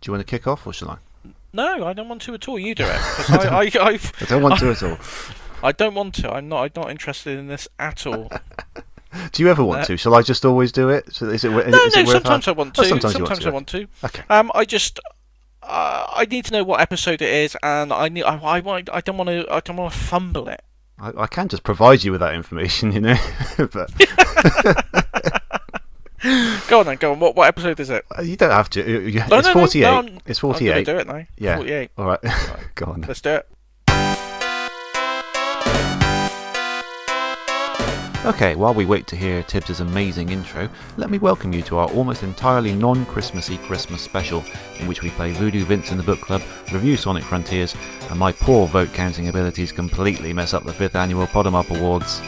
you want to kick off, or shall I? No, I don't want to at all. You do it. 'Cause I don't want to at all. I don't want to. I'm not interested in this at all. Do you ever want to? Shall I just always do it? So is it no. Sometimes I want to. Sometimes I want to. Okay. I need to know what episode it is, and I don't want to fumble it. I can just provide you with that information, you know. But Go on. What episode is it? You don't have to. It's 48. No, it's 48. I'm gonna do it now. Yeah. 48. All right. Go on. Let's do it. Okay, while we wait to hear Tibbs' amazing intro, let me welcome you to our almost entirely non-Christmassy Christmas special, in which we play Voodoo Vince in the book club, review Sonic Frontiers, and my poor vote-counting abilities completely mess up the 5th annual Podemup Awards.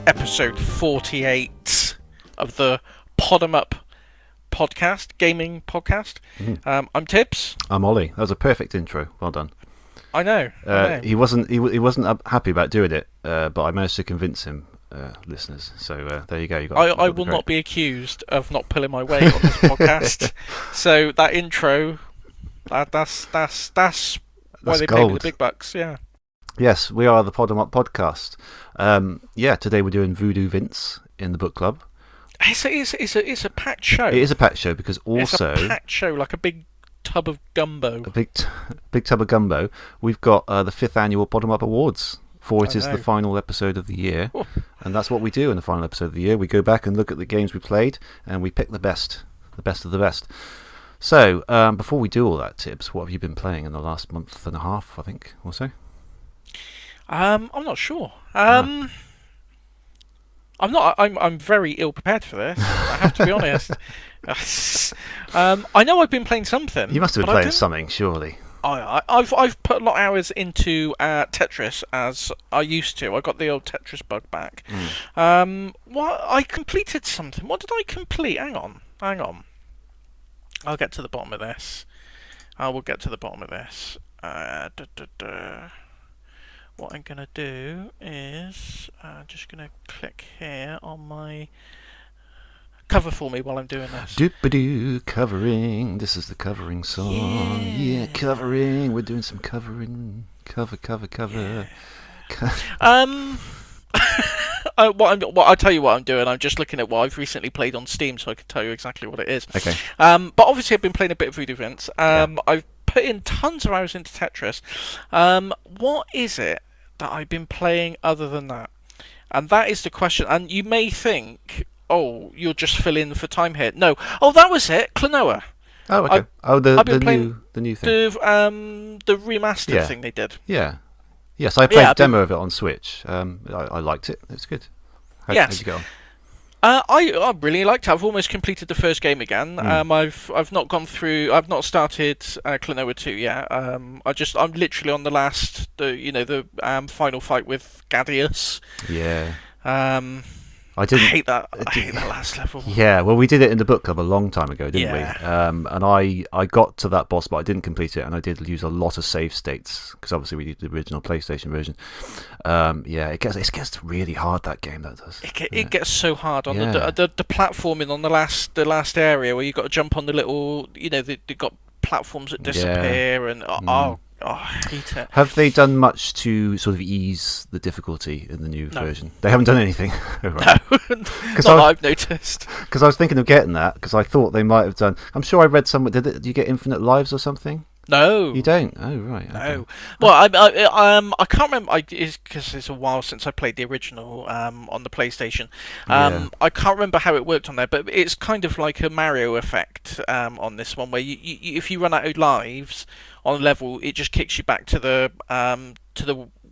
Episode 48 of the Podemup podcast, gaming podcast. Mm-hmm. I'm Tibbs. I'm Ollie. That was a perfect intro. Well done. I know. He wasn't happy about doing it, but I managed to convince him, listeners. So there you go. I will not be accused of not pulling my weight on this podcast. So that intro, that's why they pay me the big bucks. Yeah. Yes, we are the Podemup podcast. Today we're doing Voodoo Vince in the book club. It's a packed show. It is a packed show because also it's a packed show, like a big tub of gumbo. A big tub of gumbo. We've got the 5th annual Podemup Awards. For it is the final episode of the year, and that's what we do in the final episode of the year. We go back and look at the games we played, and we pick the best of the best. So before we do all that, Tibbs, what have you been playing in the last month and a half, I think, or so? I'm not sure. I'm not. I'm very ill prepared for this. I have to be honest. I know I've been playing something. You must have been playing something, surely. I've put a lot of hours into Tetris as I used to. I got the old Tetris bug back. I completed something. What did I complete? Hang on. I'll get to the bottom of this. I will get to the bottom of this. What I'm going to do is just going to click here on my cover for me while I'm doing this. Doop-a-doo, covering. This is the covering song. Yeah, covering. We're doing some covering. Cover. Yeah. I'll tell you what I'm doing. I'm just looking at what I've recently played on Steam so I can tell you exactly what it is. Okay. But obviously I've been playing a bit of Voodoo Vince. I've put in tons of hours into Tetris. What is it that I've been playing other than that? And that is the question. And you may think, oh, you'll just fill in for time here. No. Oh, that was it. Klonoa. Oh, okay. The new thing. The remastered thing they did. Yeah. Yes, I played a demo of it on Switch. I liked it. It's good. How'd you go on? I really liked it. I've almost completed the first game again. I've not gone through. I've not started Klonoa 2 yet. I'm literally on the last, the final fight with Gadius. Yeah. I didn't. hate that. I hate that last level. Yeah, well, we did it in the book club a long time ago, didn't we? Yeah. And I got to that boss, but I didn't complete it, and I did use a lot of save states because obviously we did the original PlayStation version. Yeah, it gets really hard, that game. That does. It gets so hard on the platforming on the last area where you got to jump on the little, they got platforms that disappear and I hate it. Have they done much to sort of ease the difficulty in the new version? They haven't done anything. Right. No, not I've noticed. Because I was thinking of getting that because I thought they might have done. I'm sure I read somewhere. Did you get infinite lives or something? No, you don't. Oh, right. No. Okay. Well, I can't remember. Because it's a while since I played the original on the PlayStation. I can't remember how it worked on there, but it's kind of like a Mario effect on this one, where you if you run out of lives on a level, it just kicks you back to the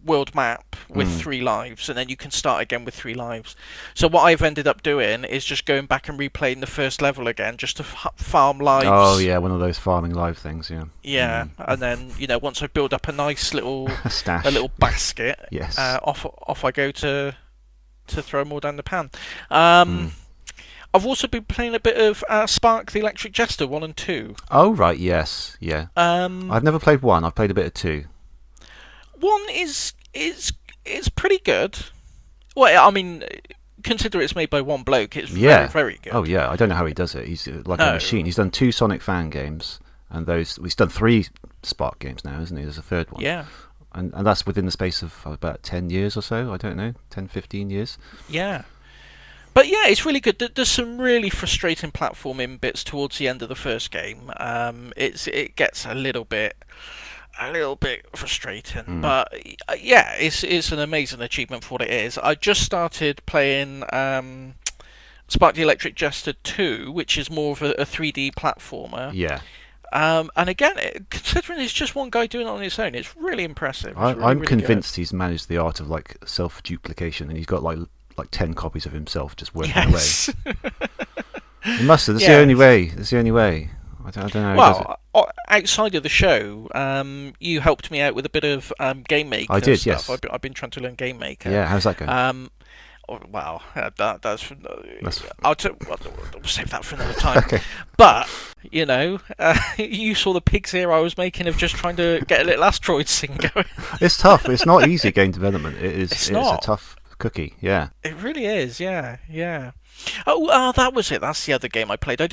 world map with 3 lives, and then you can start again with 3 lives. So what I've ended up doing is just going back and replaying the first level again, just to farm lives. Oh yeah, one of those farming live things. Yeah, and then once I build up a nice little stash, a little basket, yes, off I go to throw more down the pan. I've also been playing a bit of Spark the Electric Jester 1 and 2. Oh right, yes, yeah. I've never played 1. I've played a bit of 2. 1 is pretty good. Well, I mean, consider it's made by one bloke. It's very, very good. Oh yeah, I don't know how he does it. He's like a machine. He's done 2 Sonic fan games, and he's done 3 Spark games now, isn't he? There's a third one. Yeah. And that's within the space of about 10 years or so. I don't know, 10, 15 years. Yeah. But yeah, it's really good. There's some really frustrating platforming bits towards the end of the first game. It gets a little bit frustrating, but yeah, it's an amazing achievement for what it is. I just started playing Spark the Electric Jester 2, which is more of a 3D platformer. Yeah. And again, considering it's just one guy doing it on his own, it's really impressive. I'm convinced he's managed the art of like self-duplication, and he's got like 10 copies of himself just working away. He must have. That's the only way. That's the only way. I don't know. Well, outside of the show, you helped me out with a bit of Game Maker. I did, stuff. yes. I've been trying to learn Game Maker. Yeah, how's that going? Well, that's I'll save that for another time. Okay. But you saw the pig's ear I was making of just trying to get a little asteroid scene going. It's tough. It's not easy game development. It's a tough cookie. Yeah. It really is. Yeah. Oh, that was it. That's the other game I played. I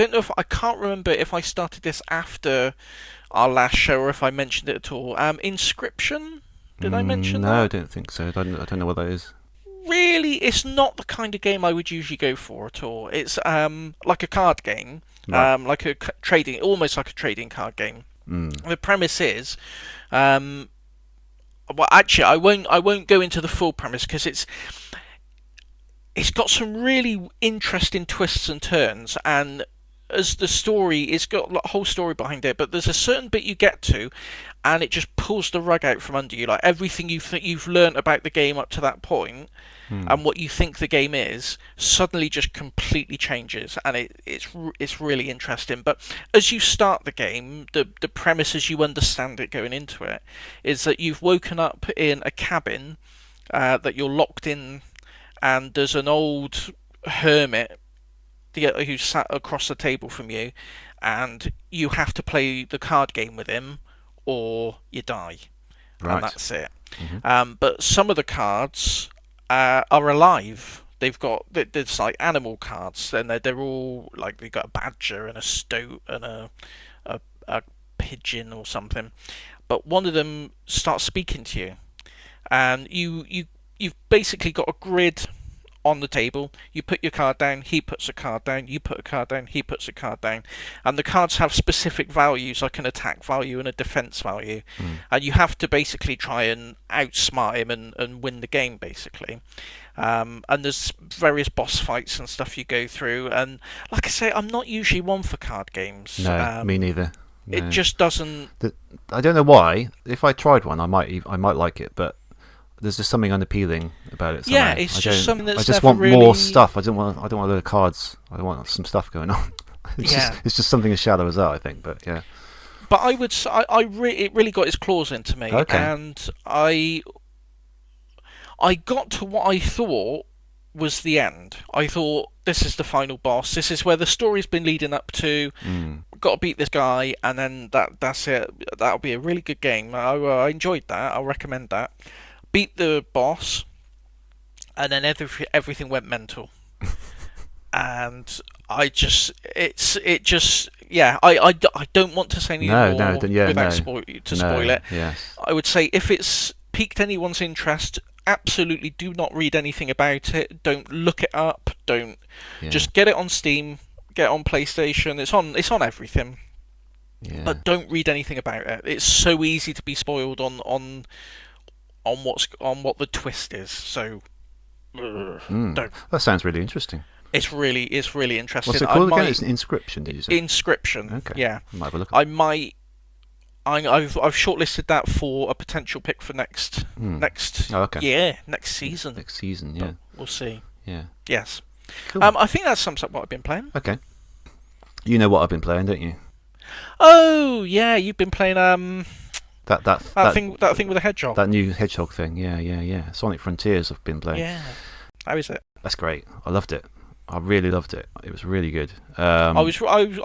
can't remember if I started this after our last show or if I mentioned it at all. Inscription? Did I mention that? No, I don't think so. I don't know what that is. Really, it's not the kind of game I would usually go for at all. It's like a card game, right. almost like a trading card game. The premise is, well, actually, I won't go into the full premise because it's got some really interesting twists and turns, and as the story, it's got a whole story behind it, but there's a certain bit you get to, and it just pulls the rug out from under you. Like everything you've learnt about the game up to that point, and what you think the game is, suddenly just completely changes, and it's really interesting. But as you start the game, the premise as you understand it going into it, is that you've woken up in a cabin that you're locked in, and there's an old hermit who's sat across the table from you, and you have to play the card game with him or you die. Right. And that's it. But some of the cards are alive. There's like animal cards, and they're all like, they've got a badger and a stoat and a pigeon or something. But one of them starts speaking to you, and you've basically got a grid on the table. You put your card down, he puts a card down, you put a card down, he puts a card down, and the cards have specific values, like an attack value and a defense value, and you have to basically try and outsmart him and win the game, basically. And there's various boss fights and stuff you go through, and like I say, I'm not usually one for card games. No, me neither. No. It just doesn't. I don't know why. If I tried one, I might like it, but there's just something unappealing about it. Yeah, it's just something that's. I just want more stuff. I don't want a load of cards. I want some stuff going on. It's just something as shallow as that, I think. But yeah. But I would say it really got its claws into me, and I got to what I thought was the end. I thought, this is the final boss. This is where the story's been leading up to. Got to beat this guy, and then that's it. That'll be a really good game. I enjoyed that. I'll recommend that. Beat the boss, and then everything went mental. And I don't want to say anything more without spoil it. Yes. I would say if it's piqued anyone's interest, absolutely do not read anything about it. Don't look it up. Just get it on Steam, get it on PlayStation. It's on everything. Yeah. But don't read anything about it. It's so easy to be spoiled on what the twist is. So don't. That sounds really interesting. It's really interesting. What's it called again? It's an Inscription, did you say? Inscription. Okay. Yeah. I might have a look. I've shortlisted that for a potential pick for next year, next season. Next season, yeah. But we'll see. Yeah. Yes. Cool. I think that sums up what I've been playing. Okay. You know what I've been playing, don't you? Oh yeah, you've been playing that thing with the hedgehog. That new hedgehog thing. Yeah. Sonic Frontiers I've been playing. Yeah. How is it? That's great. I loved it. I really loved it. It was really good. I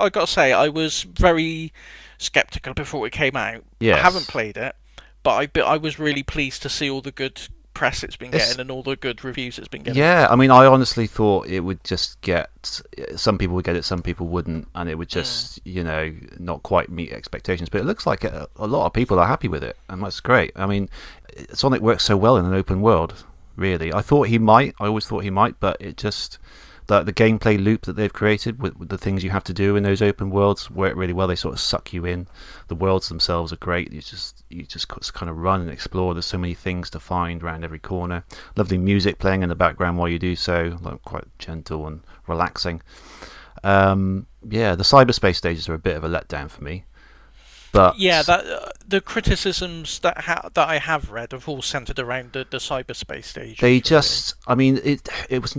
got to say, I was very skeptical before it came out. Yes. I haven't played it, but I was really pleased to see all the good press it's been getting and all the good reviews it's been getting. Yeah, I mean, I honestly thought it would just get... Some people would get it, some people wouldn't, and it would just, not quite meet expectations. But it looks like a lot of people are happy with it, and that's great. I mean, Sonic works so well in an open world, really. I always thought he might, but it just... The gameplay loop that they've created with the things you have to do in those open worlds work really well. They sort of suck you in. The worlds themselves are great. You just kind of run and explore. There's so many things to find around every corner. Lovely music playing in the background while you do so, like quite gentle and relaxing. The cyberspace stages are a bit of a letdown for me. But yeah, the criticisms that I have read have all centered around the cyberspace stage. They just, I mean, it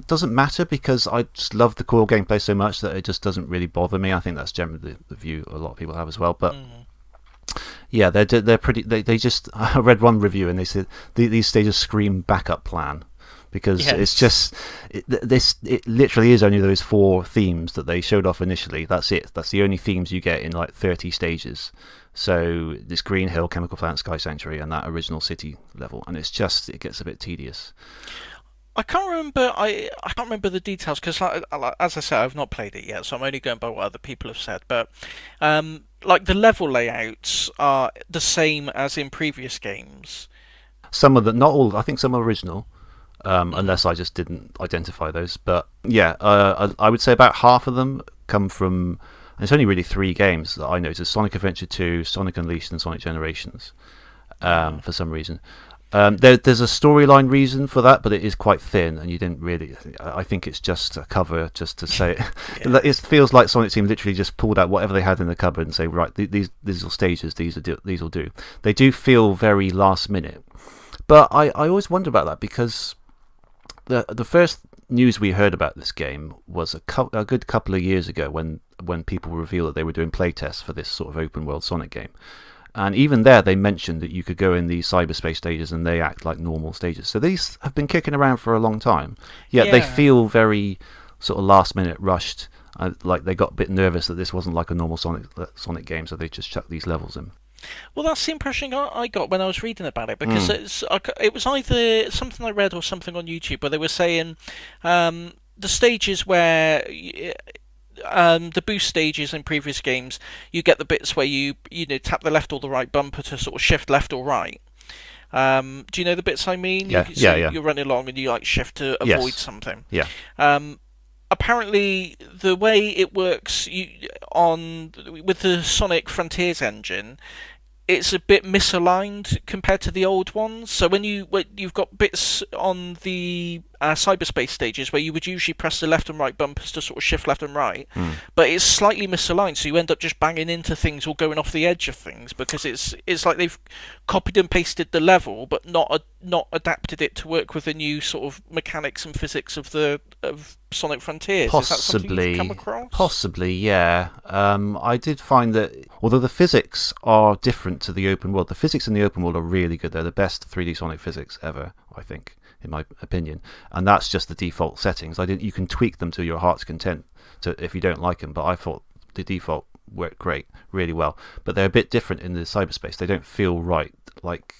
doesn't matter because I just love the core gameplay so much that it just doesn't really bother me. I think that's generally the view a lot of people have as well. But yeah, they're pretty. They just. I read one review and they said these stages scream backup plan. Because it's just it literally is only those 4 themes that they showed off initially. That's it. That's the only themes you get in like 30 stages. So this Green Hill, Chemical Plant, Sky Sanctuary, and that original city level, and it gets a bit tedious. I can't remember. I can't remember the details because, as I said, I've not played it yet, so I'm only going by what other people have said. But like the level layouts are the same as in previous games. Some of them, not all. I think some are original. Unless I just didn't identify those. But yeah, I would say about half of them come from, and it's only really 3 games that I noticed: Sonic Adventure 2, Sonic Unleashed, and Sonic Generations. For some reason, there's a storyline reason for that, but it is quite thin, and you didn't really. I think it's just a cover, just to say it. It feels like Sonic Team literally just pulled out whatever they had in the cupboard and say, right, these are stages, these will do. They do feel very last minute, but I always wonder about that because. The first news we heard about this game was a good couple of years ago when people revealed that they were doing playtests for this sort of open world Sonic game. And even there they mentioned that you could go in these cyberspace stages and they act like normal stages. So these have been kicking around for a long time. Yet they feel very sort of last minute rushed. Like they got a bit nervous that this wasn't like a normal Sonic game, so they just chucked these levels in. Well, that's the impression I got when I was reading about it, because it was either something I read or something on YouTube where they were saying the stages where the boost stages in previous games, you get the bits where you tap the left or the right bumper to sort of shift left or right. Do you know the bits I mean? Yeah. You're running along and you like shift to avoid something. Yeah. Apparently, the way it works with the Sonic Frontiers engine, it's a bit misaligned compared to the old ones. So when you've got bits on the cyberspace stages where you would usually press the left and right bumpers to sort of shift left and right, but it's slightly misaligned, so you end up just banging into things or going off the edge of things because it's like they've copied and pasted the level but not adapted it to work with the new sort of mechanics and physics of Sonic Frontiers. Is that something you've come across? Possibly, yeah. I did find that although the physics are different to the open world, the physics in the open world are really good. They're the best 3D Sonic physics ever, I think. in my opinion. And that's just the default settings. You can tweak them to your heart's content if you don't like them, but I thought the default worked great, really well. But they're a bit different in the cyberspace. They don't feel right. Like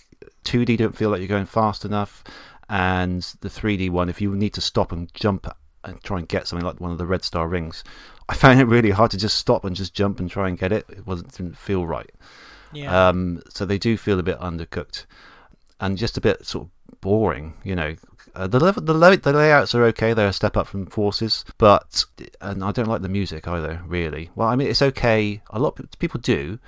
2D don't feel like you're going fast enough, and the 3D one, if you need to stop and jump and try and get something like one of the red star rings, I found it really hard to just stop and just jump and try and get it. Didn't feel right. Yeah. So they do feel a bit undercooked and just a bit sort of boring, the layouts are okay. They're a step up from Forces, and I don't like the music either, really. Well, I mean, it's okay. A lot of people do,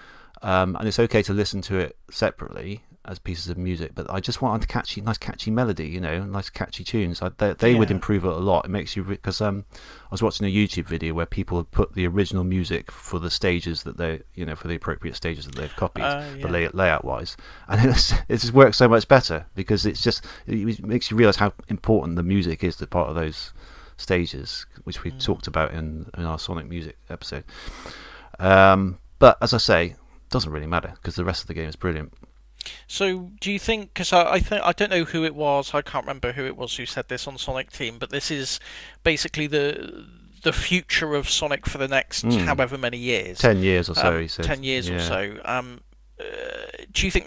and it's okay to listen to it separately as pieces of music, but I just want a nice catchy melody, nice catchy tunes. They would improve it a lot. It makes you, because I was watching a YouTube video where people had put the original music for the stages that they, for the appropriate stages that they've copied, but layout wise, and it just works so much better because it makes you realise how important the music is to part of those stages, which we talked about in our Sonic music episode. But as I say, it doesn't really matter because the rest of the game is brilliant. So, do you think? Because I don't know who it was. I can't remember who it was who said this on Sonic Team. But this is basically the future of Sonic for the next however many years. 10 years or so. He said. 10 years or so. Do you think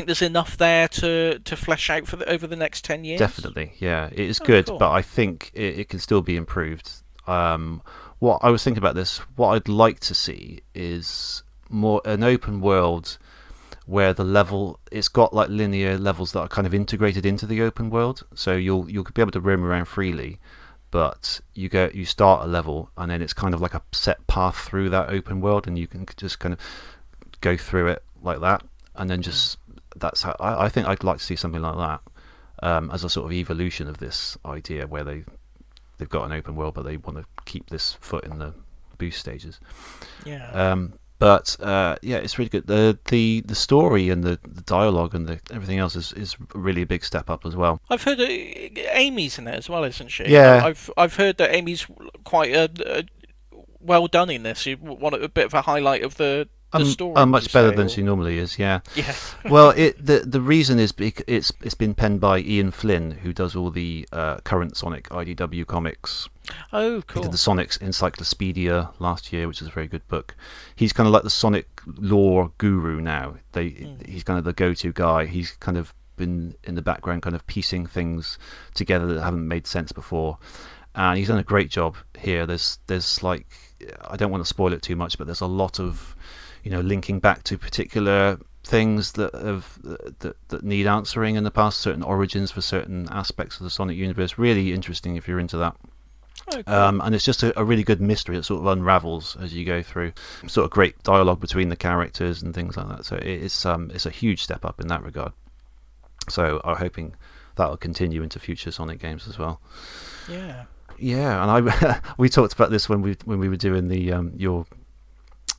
there's enough there to flesh out over the next 10 years? Definitely, yeah. It is good, cool. But I think it can still be improved. What I was thinking about this, what I'd like to see is more an open world where the level, it's got like linear levels that are kind of integrated into the open world, so you'll be able to roam around freely, but you start a level and then it's kind of like a set path through that open world, and you can just kind of go through it like that, and then just that's how I think I'd like to see something like that as a sort of evolution of this idea where they've got an open world but they want to keep this foot in the boost stages. But it's really good. The story and the dialogue and everything else is really a big step up as well. I've heard Amy's in it as well, isn't she? Yeah. I've heard that Amy's quite well done in this. You want a bit of a highlight of the story. Much better than she normally is. Yeah. Yeah. Well, the reason is it's been penned by Ian Flynn, who does all the current Sonic IDW comics. Oh, cool. He did the Sonic's Encyclopedia last year, which is a very good book. He's kind of like the Sonic lore guru now. He's kind of the go-to guy. He's kind of been in the background kind of piecing things together that haven't made sense before. And he's done a great job here. There's like, I don't want to spoil it too much, but there's a lot of, linking back to particular things that need answering in the past, certain origins for certain aspects of the Sonic universe. Really interesting if you're into that. Oh, cool. And it's just a really good mystery that sort of unravels as you go through. Sort of great dialogue between the characters and things like that. So it's a huge step up in that regard. So I'm hoping that'll continue into future Sonic games as well. Yeah. Yeah, and we talked about this when we were doing the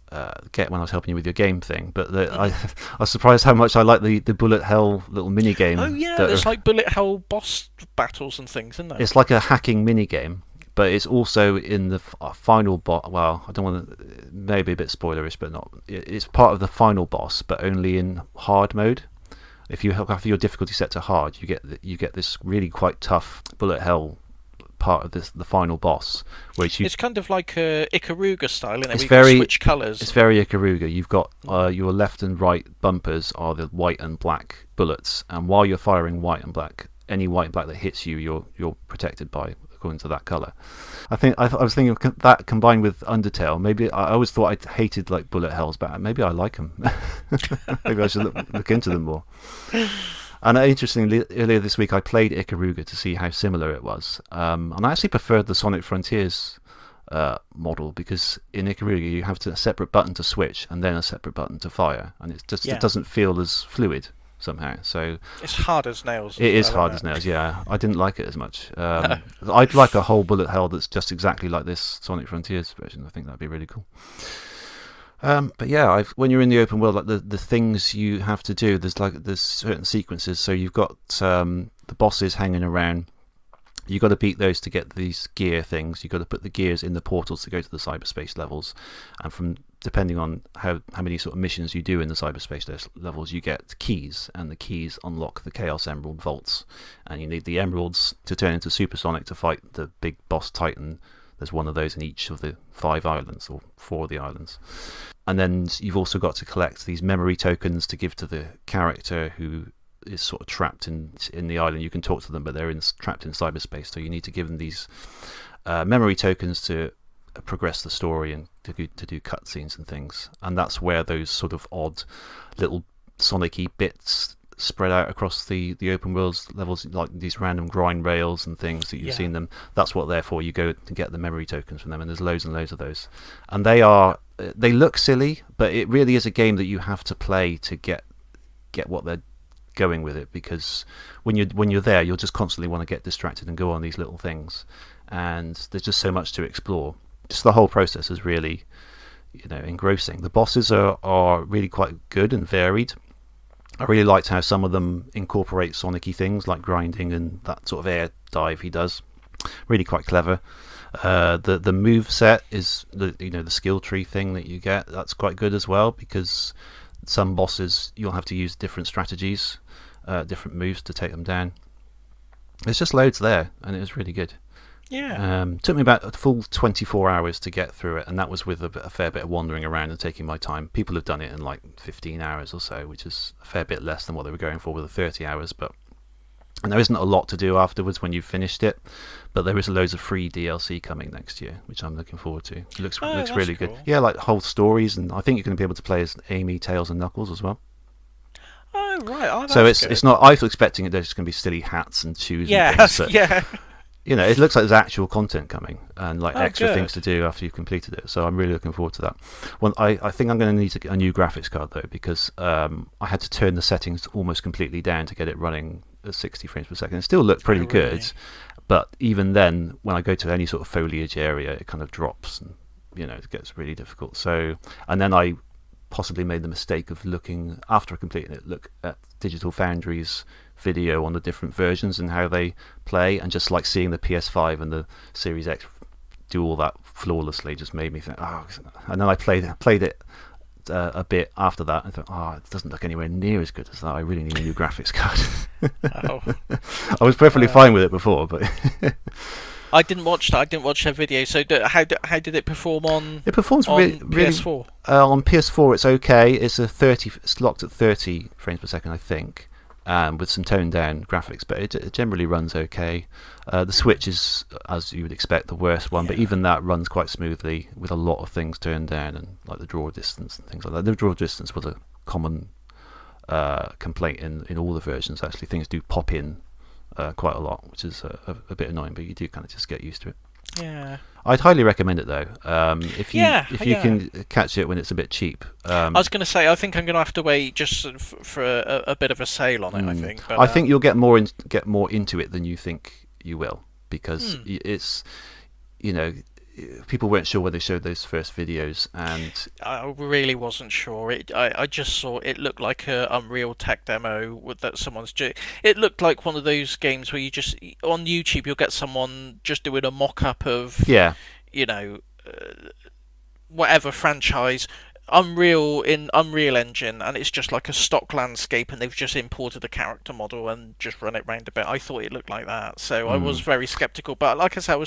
when I was helping you with your game thing, but I was surprised how much I like the bullet hell little mini game. Oh yeah, there's like bullet hell boss battles and things, isn't there? It's like a hacking mini game, but it's also in the final boss. Well, I don't want to, maybe a bit spoilerish, but not. It's part of the final boss, but only in hard mode. If you have your difficulty set to hard, you get this really quite tough bullet hell part of the final boss, which it's kind of like Ikaruga style, isn't it? It's you very can switch colours. It's very Ikaruga. You've got your left and right bumpers are the white and black bullets, and while you're firing white and black, any white and black that hits you, you're protected by according to that colour. I was thinking of that combined with Undertale. Maybe I always thought I hated like bullet hells, but maybe I like them. Maybe I should look into them more. And interestingly, earlier this week I played Ikaruga to see how similar it was, and I actually preferred the Sonic Frontiers model, because in Ikaruga you have a separate button to switch and then a separate button to fire, and it doesn't feel as fluid somehow. So it's hard as nails. It is hard as nails. Yeah, I didn't like it as much. I'd like a whole bullet hell that's just exactly like this Sonic Frontiers version. I think that'd be really cool. But yeah, when you're in the open world, like the things you have to do, there's certain sequences. So you've got the bosses hanging around. You've got to beat those to get these gear things. You've got to put the gears in the portals to go to the cyberspace levels, and from depending on how many sort of missions you do in the cyberspace levels, you get keys, and the keys unlock the Chaos Emerald vaults, and you need the emeralds to turn into Supersonic to fight the big boss Titan. There's one of those in each of the 5 islands, or 4 of the islands. And then you've also got to collect these memory tokens to give to the character who is sort of trapped in the island. You can talk to them, but they're trapped in cyberspace, so you need to give them these memory tokens to progress the story and to do cutscenes and things. And that's where those sort of odd little Sonic-y bits spread out across the open world levels, like these random grind rails and things that you've seen them. That's what they're for. You go to get the memory tokens from them, and there's loads and loads of those. And they look silly, but it really is a game that you have to play to get what they're going with it, because when you're there, you'll just constantly want to get distracted and go on these little things, and there's just so much to explore. Just the whole process is really, engrossing. The bosses are really quite good and varied. I really liked how some of them incorporate Sonic-y things like grinding and that sort of air dive he does. Really quite clever. The move set is the skill tree thing that you get. That's quite good as well, because some bosses you'll have to use different strategies, different moves to take them down. There's just loads there, and it was really good. Yeah. Took me about a full 24 hours to get through it, and that was with a fair bit of wandering around and taking my time. People have done it in like 15 hours or so, which is a fair bit less than what they were going for with the 30 hours. And there isn't a lot to do afterwards when you've finished it, but there is loads of free DLC coming next year, which I'm looking forward to. It looks really cool. good. Yeah, like whole stories, and I think you're going to be able to play as Amy, Tails, and Knuckles as well. Oh right, that's so good. It's not. I was expecting there's going to be silly hats and shoes. and things, but, yeah. It looks like there's actual content coming and like extra good. things to do after you've completed it. So I'm really looking forward to that. Well, I think I'm going to need a new graphics card though, because I had to turn the settings almost completely down to get it running at 60 frames per second. It still looked pretty good, but even then, when I go to any sort of foliage area, it kind of drops and it gets really difficult. So, and then I possibly made the mistake of looking after completing it, look at Digital Foundry's video on the different versions and how they play, and just like seeing the PS5 and the Series X do all that flawlessly just made me think, and then I played it a bit after that and thought, it doesn't look anywhere near as good as that. I really need a new graphics card. I was perfectly fine with it before, but I didn't watch that. I didn't watch that video. So how did it perform on? It performs on really PS4. On PS4, it's okay. It's locked at 30 frames per second, I think, with some toned down graphics, but it generally runs okay. The Switch is, as you would expect, the worst one, but even that runs quite smoothly with a lot of things turned down, and like the draw distance and things like that. The draw distance was a common complaint in all the versions. Actually, things do pop in quite a lot, which is a bit annoying, but you do kind of just get used to it. Yeah. I'd highly recommend it though. If you can catch it when it's a bit cheap. I was going to say, I think I'm going to have to wait just for a bit of a sale on it. I think. But, I think you'll get more into it than you think you will, because it's people weren't sure when they showed those first videos, and I really wasn't sure. I just saw it looked like a Unreal Tech demo that someone's doing. It looked like one of those games where you just on YouTube you'll get someone just doing a mock-up of whatever franchise. Unreal Engine, and it's just like a stock landscape, and they've just imported a character model and just run it round a bit. I thought it looked like that, so I was very skeptical. But like I said, I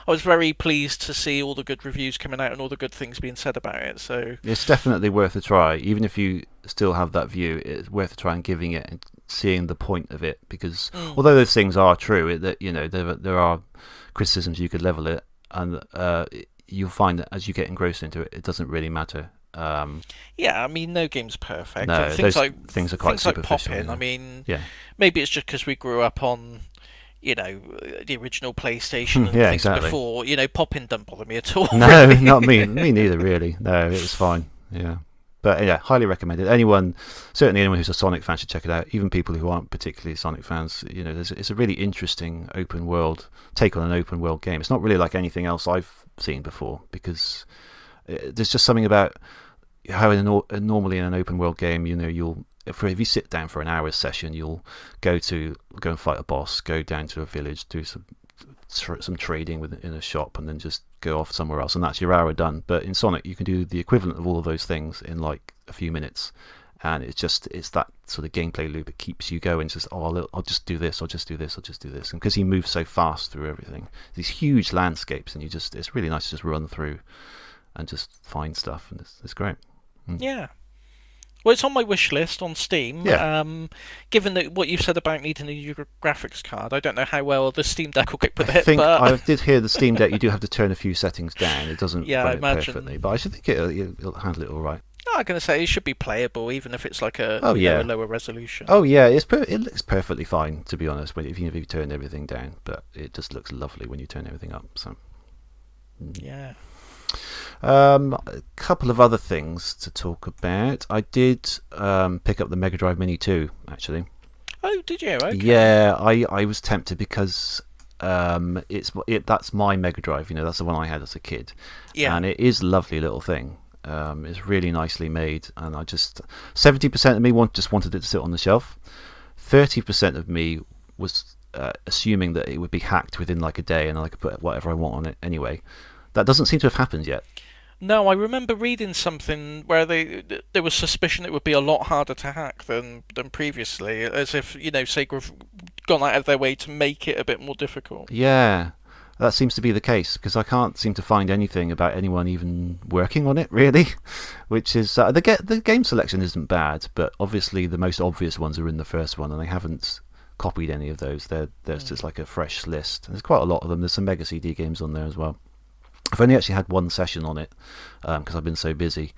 was very pleased to see all the good reviews coming out and all the good things being said about it. So it's definitely worth a try, even if you still have that view. It's worth a try and giving it and seeing the point of it, because although those things are true, there are criticisms you could level it, and you'll find that as you get engrossed into it, it doesn't really matter. I mean, no game's perfect. No, things are quite superficial. Like Poppin', I mean, maybe it's just because we grew up on, the original PlayStation and things before. Poppin' don't bother me at all. No, really. Not me. Me neither, really. No, it was fine. Yeah. But highly recommended. Certainly anyone who's a Sonic fan should check it out. Even people who aren't particularly Sonic fans, it's a really interesting open world take on an open world game. It's not really like anything else I've seen before, because there's just something about how normally in an open world game, if you sit down for an hour's session, you'll go and fight a boss, go down to a village, do some trading in a shop and then just go off somewhere else, and that's your hour done. But in Sonic, you can do the equivalent of all of those things in like a few minutes, and it's that sort of gameplay loop. It keeps you going. It's just, I'll just do this, I'll just do this, I'll just do this, and because he moves so fast through everything, these huge landscapes, and it's really nice to just run through and just find stuff, and it's great. Yeah. Well, it's on my wish list on Steam. Yeah. Given that what you've said about needing a new graphics card, I don't know how well the Steam Deck will cope with I think I did hear the Steam Deck. You do have to turn a few settings down. It doesn't run it perfectly, but I should think it'll handle it all right. I'm going to say it should be playable, even if it's like a lower resolution. Oh yeah, it looks perfectly fine, to be honest. If you turn everything down, but it just looks lovely when you turn everything up. So yeah. A couple of other things to talk about. I did pick up the Mega Drive Mini 2, actually. Oh, did you? Okay. Yeah, I was tempted because that's my Mega Drive. That's the one I had as a kid. Yeah. And it is a lovely little thing. It's really nicely made, and 70% of me just wanted it to sit on the shelf. 30% of me was assuming that it would be hacked within like a day, and I could put whatever I want on it anyway. That doesn't seem to have happened yet. No, I remember reading something where there was suspicion it would be a lot harder to hack than previously, as if Sega have gone out of their way to make it a bit more difficult. Yeah, that seems to be the case, because I can't seem to find anything about anyone even working on it, really. Which is the game selection isn't bad, but obviously the most obvious ones are in the first one, and they haven't copied any of those. There's just like a fresh list. There's quite a lot of them. There's some Mega CD games on there as well. I've only actually had one session on it because I've been so busy,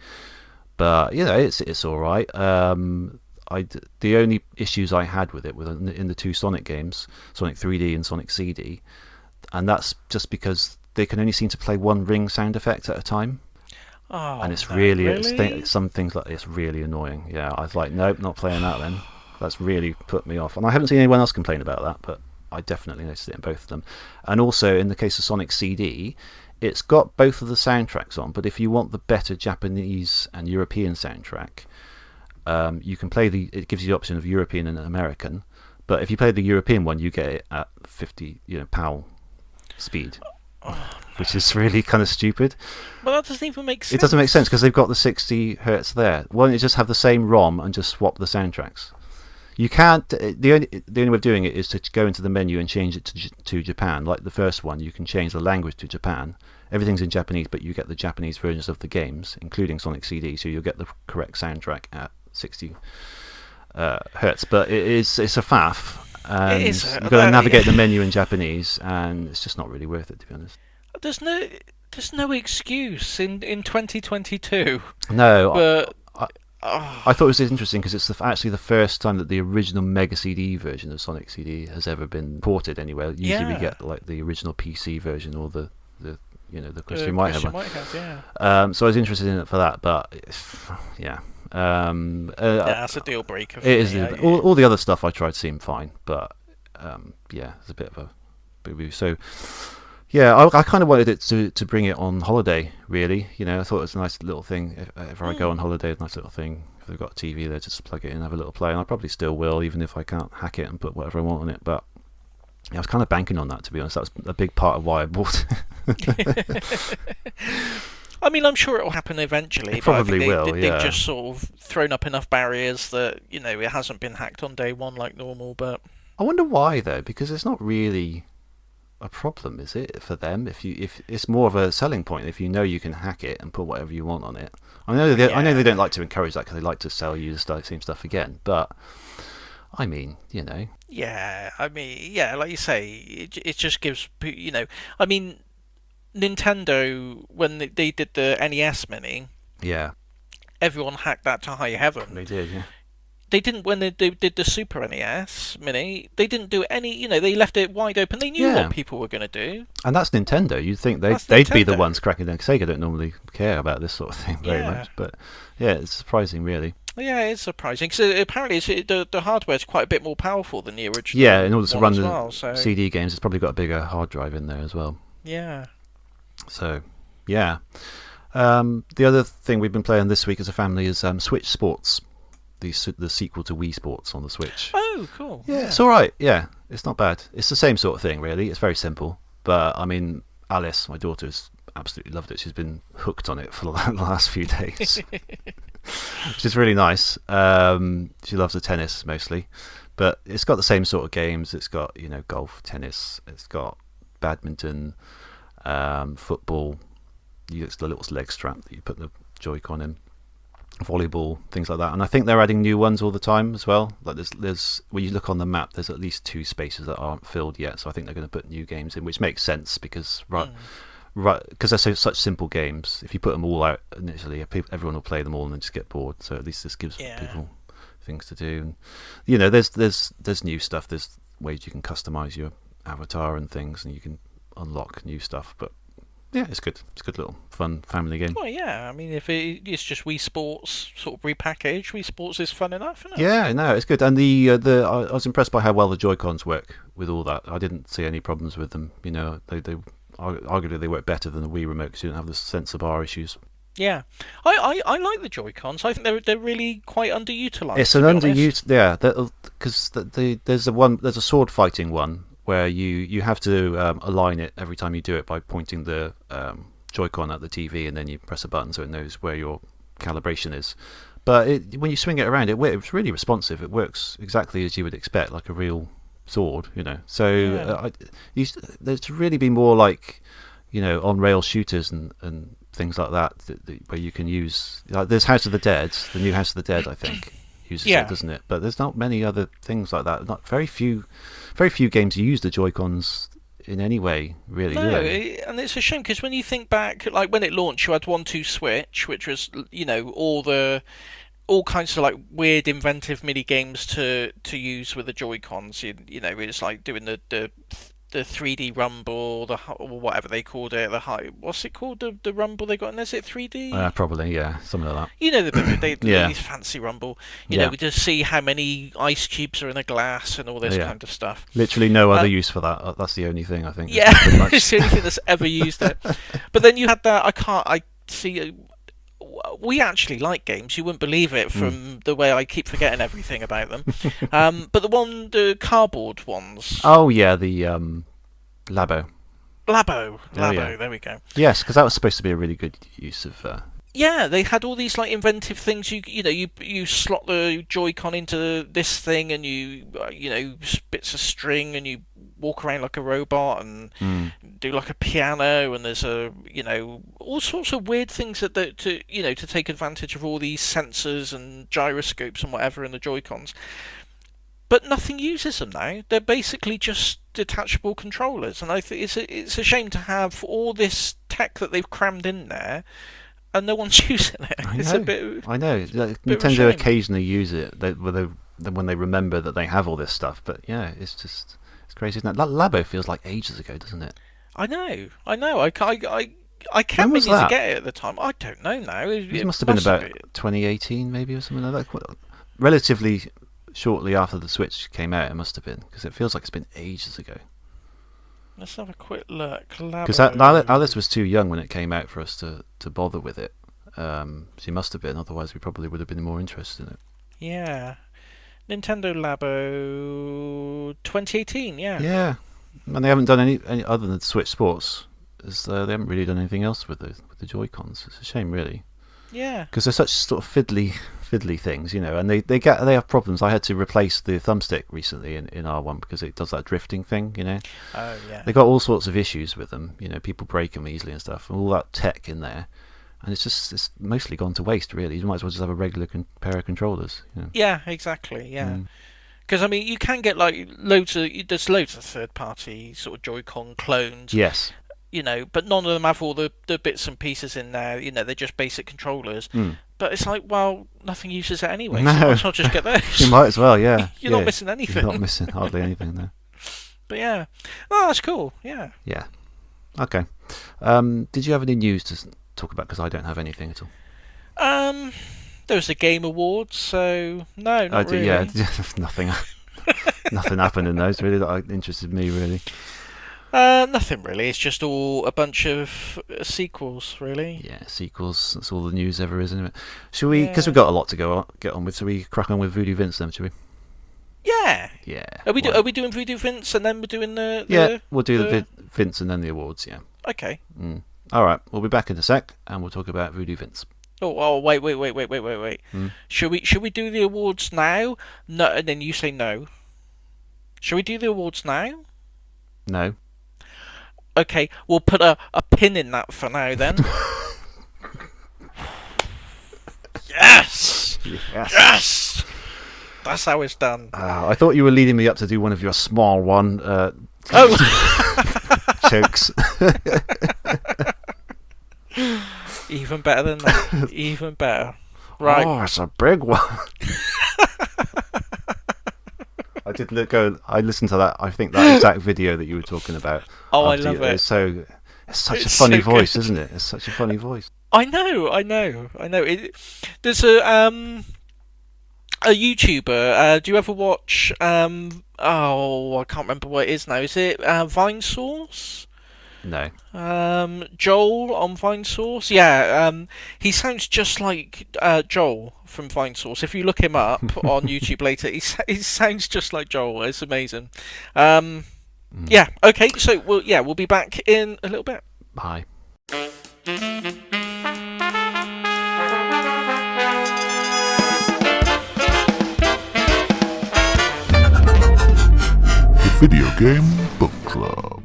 but it's all right. The only issues I had with it were in the two Sonic games, Sonic 3D and Sonic CD, and that's just because they can only seem to play one ring sound effect at a time. Oh, and it's really? Some things like this really annoying. Yeah, I was like, nope, not playing that then. That's really put me off, and I haven't seen anyone else complain about that, but I definitely noticed it in both of them. And also in the case of Sonic CD, it's got both of the soundtracks on, but if you want the better Japanese and European soundtrack, you can play it gives you the option of European and American, but if you play the European one, you get it at 50 PAL speed, which is really kind of stupid. Well, that doesn't even make sense. It doesn't make sense because they've got the 60 hertz there. Why don't you just have the same ROM and just swap the soundtracks? You can't. The only way of doing it is to go into the menu and change it to Japan. Like the first one, you can change the language to Japan. Everything's in Japanese, but you get the Japanese versions of the games, including Sonic CD, so you'll get the correct soundtrack at 60 hertz. But it's a faff, and you've got to navigate the menu in Japanese, and it's just not really worth it, to be honest. There's no excuse in 2022. No, but I thought it was interesting because it's actually the first time that the original Mega CD version of Sonic CD has ever been ported anywhere. Usually we get like the original PC version or the Christian Whitehead one. So I was interested in it for that, but yeah. That's a deal breaker. It is. All the other stuff I tried seemed fine, but it's a bit of a boo-boo. So yeah, I kind of wanted it to bring it on holiday, really. I thought it was a nice little thing. If I go on holiday, a nice little thing. If they've got a TV there, just plug it in, have a little play, and I probably still will, even if I can't hack it and put whatever I want on it. But I was kind of banking on that, to be honest. That was a big part of why I bought it. I mean, I'm sure it'll happen eventually. It probably will. They've just sort of thrown up enough barriers that it hasn't been hacked on day one like normal. But I wonder why, though, because it's not really a problem, is it, for them? If it's more of a selling point, if you can hack it and put whatever you want on it. I know they don't like to encourage that because they like to sell you the same stuff again, but I mean, Yeah, I mean, yeah, like you say, it just gives, I mean, Nintendo, when they did the NES Mini, yeah, everyone hacked that to high heaven. They did, yeah. They didn't, when they did the Super NES Mini, they didn't do any, they left it wide open. They knew what people were going to do. And that's Nintendo. You'd think they'd be the ones cracking down. Sega don't normally care about this sort of thing very much. But yeah, it's surprising, really. Yeah, it's surprising. So apparently the hardware is quite a bit more powerful than the original. Yeah, in order to run the CD games, it's probably got a bigger hard drive in there as well. Yeah. So, yeah. The other thing we've been playing this week as a family is Switch Sports. The sequel to Wii Sports on the Switch. Oh, cool. Yeah, it's all right. Yeah, it's not bad. It's the same sort of thing, really. It's very simple. But I mean, Alice, my daughter, has absolutely loved it. She's been hooked on it for the last few days, which is really nice. She loves the tennis mostly, but it's got the same sort of games. It's got golf, tennis. It's got badminton, football. It's the little leg strap that you put the Joy-Con in. Volleyball, things like that, and I think they're adding new ones all the time as well. Like there's when you look on the map, there's at least 2 spaces that aren't filled yet. So I think they're going to put new games in, which makes sense because because they're such simple games. If you put them all out initially, everyone will play them all and then just get bored. So at least this gives people things to do. And, there's new stuff. There's ways you can customize your avatar and things, and you can unlock new stuff. But yeah, it's good. It's a good little fun family game. Well, yeah. I mean, if it's just Wii Sports sort of repackaged, Wii Sports is fun enough, isn't it? Yeah, no, it's good. And I was impressed by how well the Joy-Cons work with all that. I didn't see any problems with them. They arguably they work better than the Wii remote because you don't have the sensor bar issues. Yeah, I like the Joy-Cons. I think they're really quite underutilized. It's an underused, yeah, because there's a sword fighting one where you have to align it every time you do it by pointing the Joy-Con at the TV, and then you press a button so it knows where your calibration is. But when you swing it around, it's really responsive. It works exactly as you would expect, like a real sword, So there's really be more like, on-rail shooters and things like that where you can use. Like there's House of the Dead, the new House of the Dead, I think, uses it, doesn't it? But there's not many other things like that. Not very few games use the Joy-Cons in any way, really. No, and it's a shame because when you think back, like when it launched, you had 1-2 Switch, which was all kinds of like weird, inventive mini games to use with the Joy-Cons. It's like doing the 3D rumble, or whatever they called it. What's it called? The rumble they got in there? Is it 3D? Probably, yeah, something like that. They these fancy rumble. We just see how many ice cubes are in a glass and all this kind of stuff. Literally no other use for that. That's the only thing I think. Yeah, it's the only thing that's ever used it. But then you had that. I see. We actually like games. You wouldn't believe it from the way I keep forgetting everything about them. But the cardboard ones. Oh yeah, the Labo. Labo. There we go. Yes, because that was supposed to be a really good use of. Yeah, they had all these like inventive things. You slot the Joy-Con into this thing, and you bits of string, and you walk around like a robot and do like a piano, and there's all sorts of weird things to take advantage of all these sensors and gyroscopes and whatever in the Joy-Cons. But nothing uses them now. They're basically just detachable controllers, and I think it's a shame to have all this tech that they've crammed in there and no one's using it. I know. Nintendo occasionally use it when they remember that they have all this stuff, but yeah, it's crazy, isn't it? That Labo feels like ages ago, doesn't it? I know. I can't manage to get it at the time. I don't know now. It must have been about 2018, maybe, or something like that. Relatively shortly after the Switch came out, it must have been, because it feels like it's been ages ago. Let's have a quick look. Because Alice was too young when it came out for us to bother with it. She must have been, otherwise we probably would have been more interested in it. Yeah. Nintendo Labo 2018, yeah. Yeah. And they haven't done any other than Switch Sports. They haven't really done anything else with the Joy-Cons. It's a shame, really. Yeah. Because they're such sort of fiddly things, and they have problems. I had to replace the thumbstick recently in R1 because it does that drifting thing, Oh yeah. They got all sorts of issues with them, people break them easily and stuff, and all that tech in there, and it's mostly gone to waste, really. You might as well just have a regular pair of controllers. Yeah, exactly. Yeah. Because you can get like there's loads of third-party sort of Joy-Con clones. Yes. But none of them have all the bits and pieces in there. They're just basic controllers. But it's like, well, nothing uses it anyway. No. So you might as well just get those. You might as well, yeah. You're not missing anything. You're not missing hardly anything, no. But yeah, oh, that's cool. Yeah. Yeah. Okay. Did you have any news to talk about? Because I don't have anything at all. There was the Game Awards, so no, not really. Yeah, nothing. Nothing happened in those really that interested me really. Nothing really. It's just all a bunch of sequels, really. Yeah, sequels. That's all the news ever is, isn't it? Should we? Because we've got a lot to get on with. So we crack on with Voodoo Vince then, should we? Yeah. Yeah. Are we doing Voodoo Vince and then we're doing the yeah, we'll do the Vince and then the awards, yeah. Okay. All right, we'll be back in a sec and we'll talk about Voodoo Vince. Oh, wait. Should we do the awards now? No, and then you say no. Shall we do the awards now? No. Okay, we'll put a pin in that for now then. Yes! Yes! That's how it's done. I thought you were leading me up to do one of your small one jokes. Even better than that. Even better. Right. Oh, it's a big one. I listened to that. I think that exact video that you were talking about. Oh, I love it. It's such a funny voice, isn't it? It's such a funny voice. I know. There's a YouTuber. Do you ever watch? I can't remember what it is now. Is it Vine Source? No. Joel on Vine Source. Yeah. He sounds just like Joel from Vine Source. If you look him up on YouTube later, he sounds just like Joel. It's amazing. Yeah. Okay. So we'll be back in a little bit. Bye. The Video Game Book Club.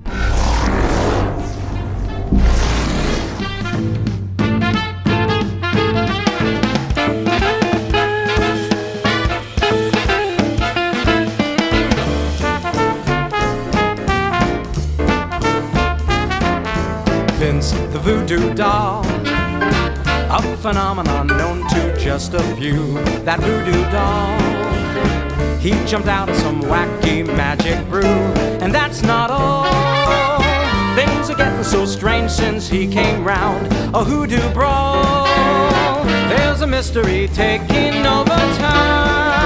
Vince the Voodoo Doll, a phenomenon known to just a few. That Voodoo Doll, he jumped out of some wacky magic brew. And that's not all, things are getting so strange since he came round. A hoodoo brawl, there's a mystery taking over town.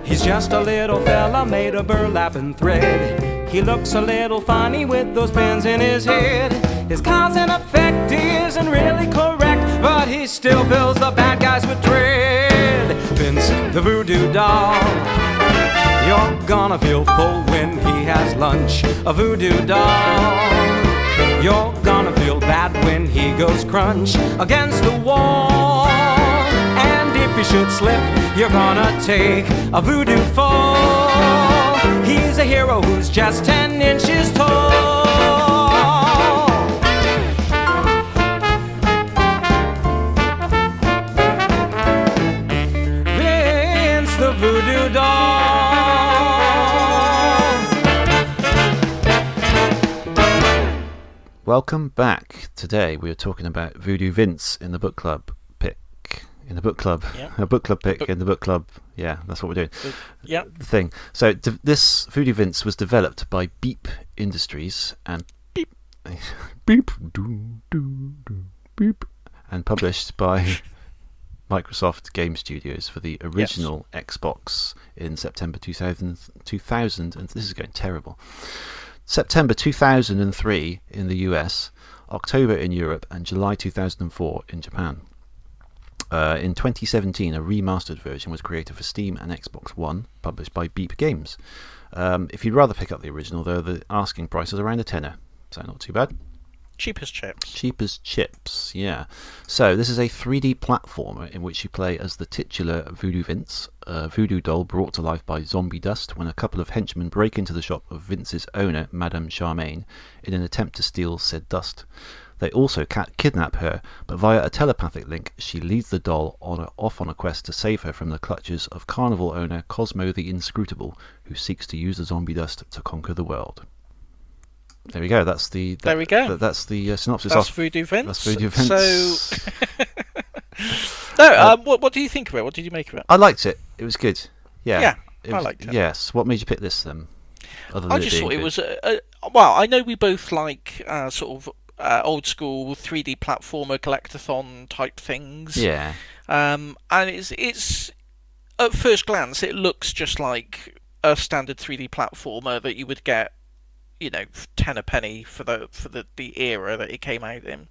He's just a little fella made of burlap and thread. He looks a little funny with those pins in his head. His cause and effect isn't really correct, but he still fills the bad guys with dread. Vince the Voodoo Doll, you're gonna feel full when he has lunch. A voodoo doll, you're gonna feel bad when he goes crunch against the wall. And if you should slip, you're gonna take a voodoo fall. He's a hero who's just 10 inches tall. Vince the Voodoo Doll. Welcome back. Today we are talking about Voodoo Vince in the book club pick. In the book club. Yeah. A book club pick in the book club. Yeah, that's what we're doing. Yeah. The thing. So this Voodoo Vince was developed by Beep Industries and Beep Beep doo, doo, doo, Beep and published by Microsoft Game Studios for the original Xbox in September 2000 and this is going terrible. September 2003 in the US, October in Europe, and July 2004 in Japan. In 2017, a remastered version was created for Steam and Xbox One, published by Beep Games. If you'd rather pick up the original, though, the asking price is around a tenner, so not too bad. Cheap as chips. Cheap as chips, yeah. So this is a 3D platformer in which you play as the titular Voodoo Vince, a voodoo doll brought to life by zombie dust when a couple of henchmen break into the shop of Vince's owner, Madame Charmaine, in an attempt to steal said dust. They also kidnap her, but via a telepathic link, she leads the doll off on a quest to save her from the clutches of carnival owner Cosmo the Inscrutable, who seeks to use the zombie dust to conquer the world. There we go. That's the synopsis. That's Voodoo Vince. That's Voodoo Vince. So, what do you think of it? What did you make of it? I liked it. It was good. Yeah. I liked it. Yes. What made you pick this then? Other than I just thought it good? was well. I know we both like sort of old school 3D platformer collectathon type things. Yeah. And it's at first glance it looks just like a standard 3D platformer that you would get 10 a penny for the era that it came out in.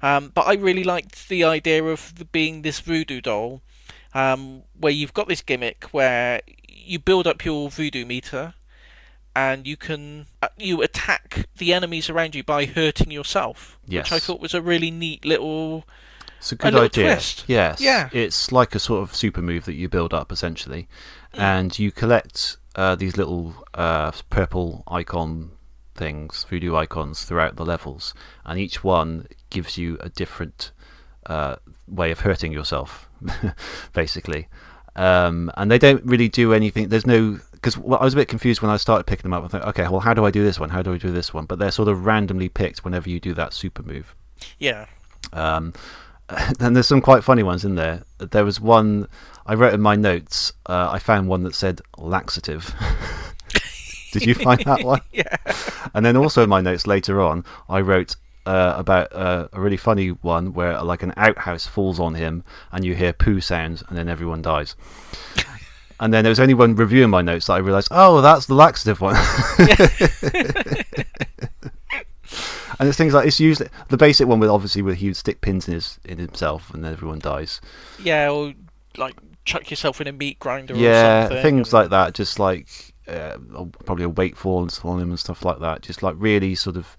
But I really liked the idea of being this voodoo doll, where you've got this gimmick where you build up your voodoo meter, and you attack the enemies around you by hurting yourself, Yes. which I thought was a really neat little. It's a good idea. Twist. Yes. Yeah. It's like a sort of super move that you build up essentially, and you collect these little purple icon things, voodoo icons, throughout the levels, and each one gives you a different way of hurting yourself, basically. And they don't really do anything. There's no, because I was a bit confused when I started picking them up. I thought, okay, well, how do I do this one? How do I do this one? But they're sort of randomly picked whenever you do that super move. Yeah. And there's some quite funny ones in there. There was one I wrote in my notes. I found one that said laxative. Did you find that one? Yeah. And then also in my notes later on, I wrote about a really funny one where like an outhouse falls on him and you hear poo sounds and then everyone dies. And then there was only one review in my notes that I realised, oh, that's the laxative one. And it's things like, it's usually the basic one with obviously where he would stick pins in himself and then everyone dies. Yeah, or like chuck yourself in a meat grinder or something. Yeah, things like that, just like probably a weight falls on him and stuff like that. Just like really sort of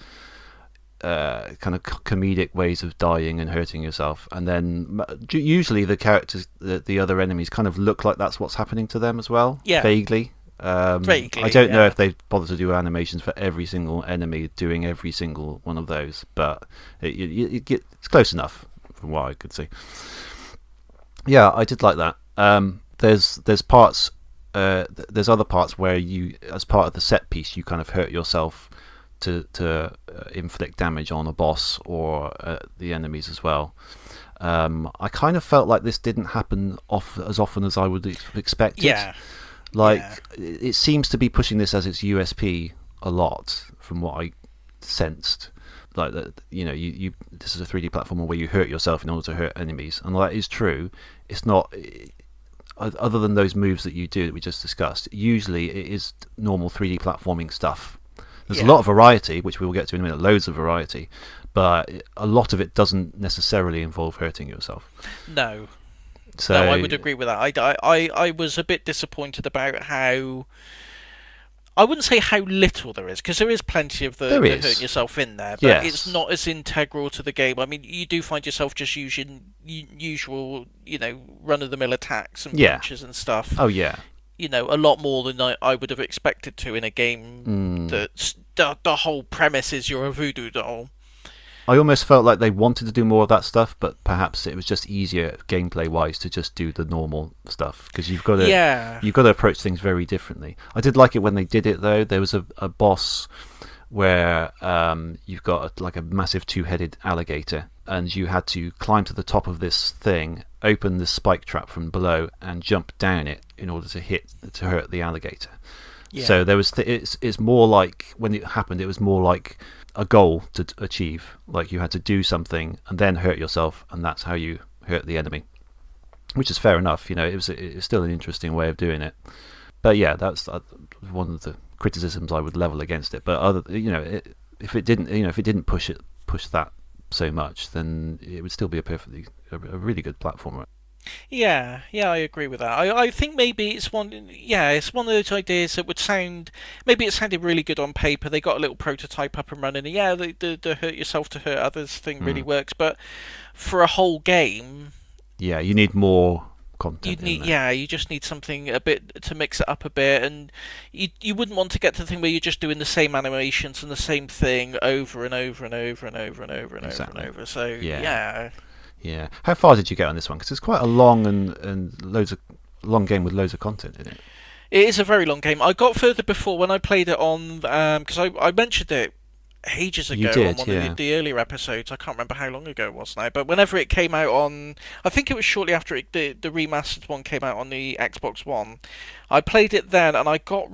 kind of comedic ways of dying and hurting yourself. And then usually the characters, the other enemies kind of look like that's what's happening to them as well. Yeah. Vaguely. Vaguely, I don't know if they bother to do animations for every single enemy doing every single one of those, but it's close enough from what I could see. Yeah, I did like that. There's parts, there's other parts where you, as part of the set piece, you kind of hurt yourself to inflict damage on a boss or the enemies as well. I kind of felt like this didn't happen as often as I would have expected. Yeah. It seems to be pushing this as its USP a lot, from what I sensed. Like that, you this is a 3D platformer where you hurt yourself in order to hurt enemies, and that is true. It's not, other than those moves that you do that we just discussed. Usually, it is normal 3D platforming stuff. There's a lot of variety, which we will get to in a minute. Loads of variety, but a lot of it doesn't necessarily involve hurting yourself. No. So, no, I would agree with that. I was a bit disappointed about how, I wouldn't say how little there is, because there is plenty of the hurting yourself in there, but it's not as integral to the game. I mean, you do find yourself just using usual, run-of-the-mill attacks and punches and stuff. Oh, yeah. A lot more than I would have expected to in a game that's the whole premise is you're a voodoo doll. I almost felt like they wanted to do more of that stuff, but perhaps it was just easier gameplay-wise to just do the normal stuff, because you've got to approach things very differently. I did like it when they did it though. There was a boss where you've got like a massive two-headed alligator, and you had to climb to the top of this thing, open the spike trap from below, and jump down it in order to hurt the alligator. Yeah. So there was it's more like, when it happened, it was more like a goal to achieve. Like you had to do something and then hurt yourself, and that's how you hurt the enemy, which is fair enough. It was still an interesting way of doing it. But yeah, that's one of the criticisms I would level against it. But if it didn't push that so much, then it would still be a really good platformer. Yeah, I agree with that. I think maybe it's one of those ideas that would sound, maybe it sounded really good on paper. They got a little prototype up and running. And the hurt yourself to hurt others thing really works, but for a whole game, you need more content. You just need something a bit to mix it up a bit, and you wouldn't want to get to the thing where you're just doing the same animations and the same thing over and over and over and over and over and over and over. So Yeah. How far did you get on this one? Because it's quite a long and long game with loads of content in it. It is a very long game. I got further before when I played it on, because I mentioned it ages ago on one of the earlier episodes. I can't remember how long ago it was now, but whenever it came out on, I think it was shortly after the remastered one came out on the Xbox One. I played it then, and I got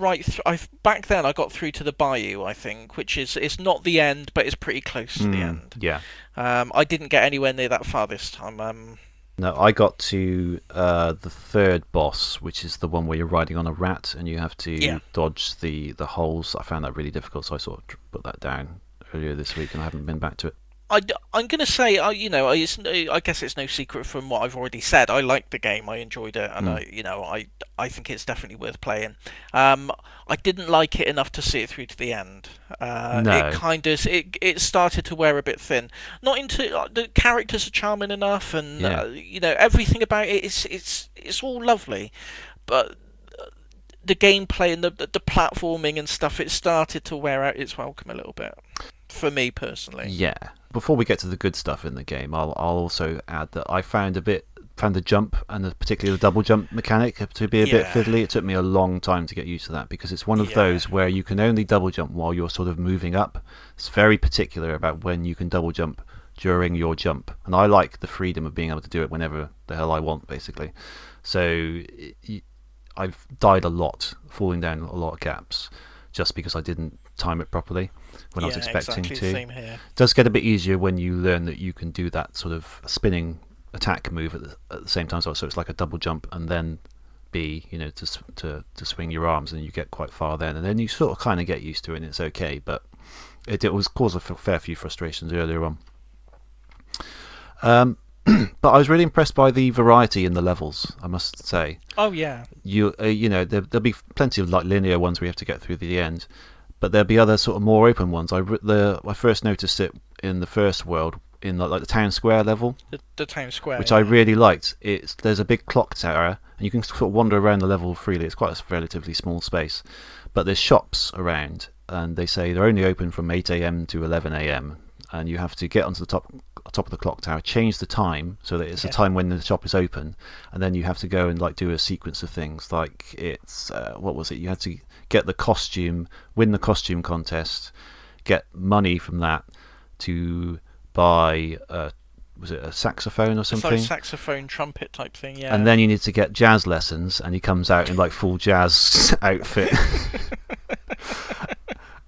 back then I got through to the Bayou, I think, which is, it's not the end, but it's pretty close to the end. Yeah. I didn't get anywhere near that far this time. No, I got to the third boss, which is the one where you're riding on a rat and you have to dodge the holes. I found that really difficult, so I sort of put that down earlier this week and I haven't been back to it. I'm going to say, I guess it's no secret from what I've already said. I liked the game. I enjoyed it, and I think it's definitely worth playing. I didn't like it enough to see it through to the end. No. It started to wear a bit thin. Not into the characters are charming enough, and everything about it it's all lovely, but the gameplay and the platforming and stuff, it started to wear out its welcome a little bit. For me personally. Yeah. Before we get to the good stuff in the game, I'll also add that I found the jump and particularly the double jump mechanic to be a bit fiddly. It took me a long time to get used to that because it's one of those where you can only double jump while you're sort of moving up. It's very particular about when you can double jump during your jump, and I like the freedom of being able to do it whenever the hell I want, basically. So I've died a lot, falling down a lot of gaps, just because I didn't time it properly when I was expecting to. Same here. It does get a bit easier when you learn that you can do that sort of spinning attack move at the same time. So it's like a double jump and then B, to swing your arms, and you get quite far then. And then you sort of kind of get used to it and it's okay, but it was caused a fair few frustrations earlier on. But I was really impressed by the variety in the levels, I must say. Oh yeah. There'll be plenty of like linear ones where you have to get through the end, but there'll be other sort of more open ones. I first noticed it in the first world in like the town square level. The town square, which I really liked. There's a big clock tower, and you can sort of wander around the level freely. It's quite a relatively small space, but there's shops around, and they say they're only open from 8 a.m. to 11 a.m. and you have to get onto the top of the clock tower, change the time so that it's the time when the shop is open, and then you have to go and like do a sequence of things. Like it's what was it? You had to get the costume, win the costume contest, get money from that to buy was it a saxophone or something? It's like saxophone, trumpet type thing, yeah. And then you need to get jazz lessons, and he comes out in like full jazz outfit.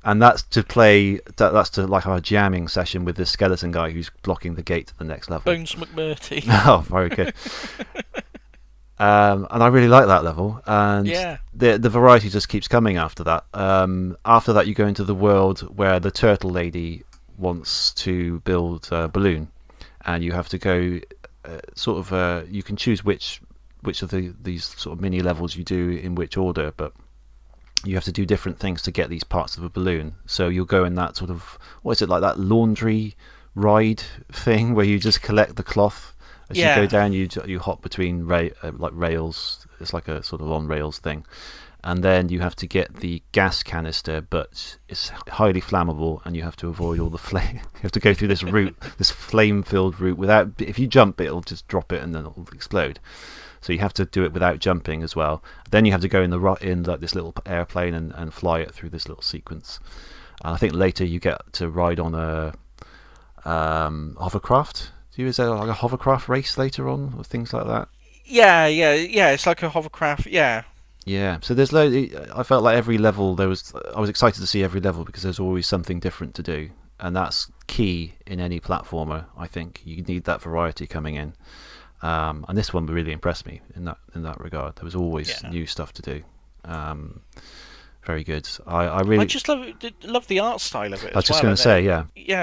And that's to play. That's to like our jamming session with this skeleton guy who's blocking the gate to the next level. Bones McMurty. Oh, very good. And I really like that level. And the variety just keeps coming after that. After that, you go into the world where the turtle lady wants to build a balloon, and you have to go. You can choose which of these sort of mini levels you do in which order, but you have to do different things to get these parts of a balloon. So you'll go in that sort of, what is it, like that laundry ride thing where you just collect the cloth as you go down. You hop between like rails. It's like a sort of on rails thing, and then you have to get the gas canister, but it's highly flammable, and you have to avoid all the flame. You have to go through this route, this flame-filled route. Without, if you jump, it'll just drop it and then it'll explode. So you have to do it without jumping as well. Then you have to go in like this little airplane and fly it through this little sequence. And I think later you get to ride on a hovercraft. Is there like a hovercraft race later on or things like that? Yeah. It's like a hovercraft. Yeah. Yeah. So there's I felt like every level I was excited to see every level because there's always something different to do, and that's key in any platformer. I think you need that variety coming in. And this one really impressed me in that regard. There was always new stuff to do. Very good. I just love the art style of it. I was just going to say,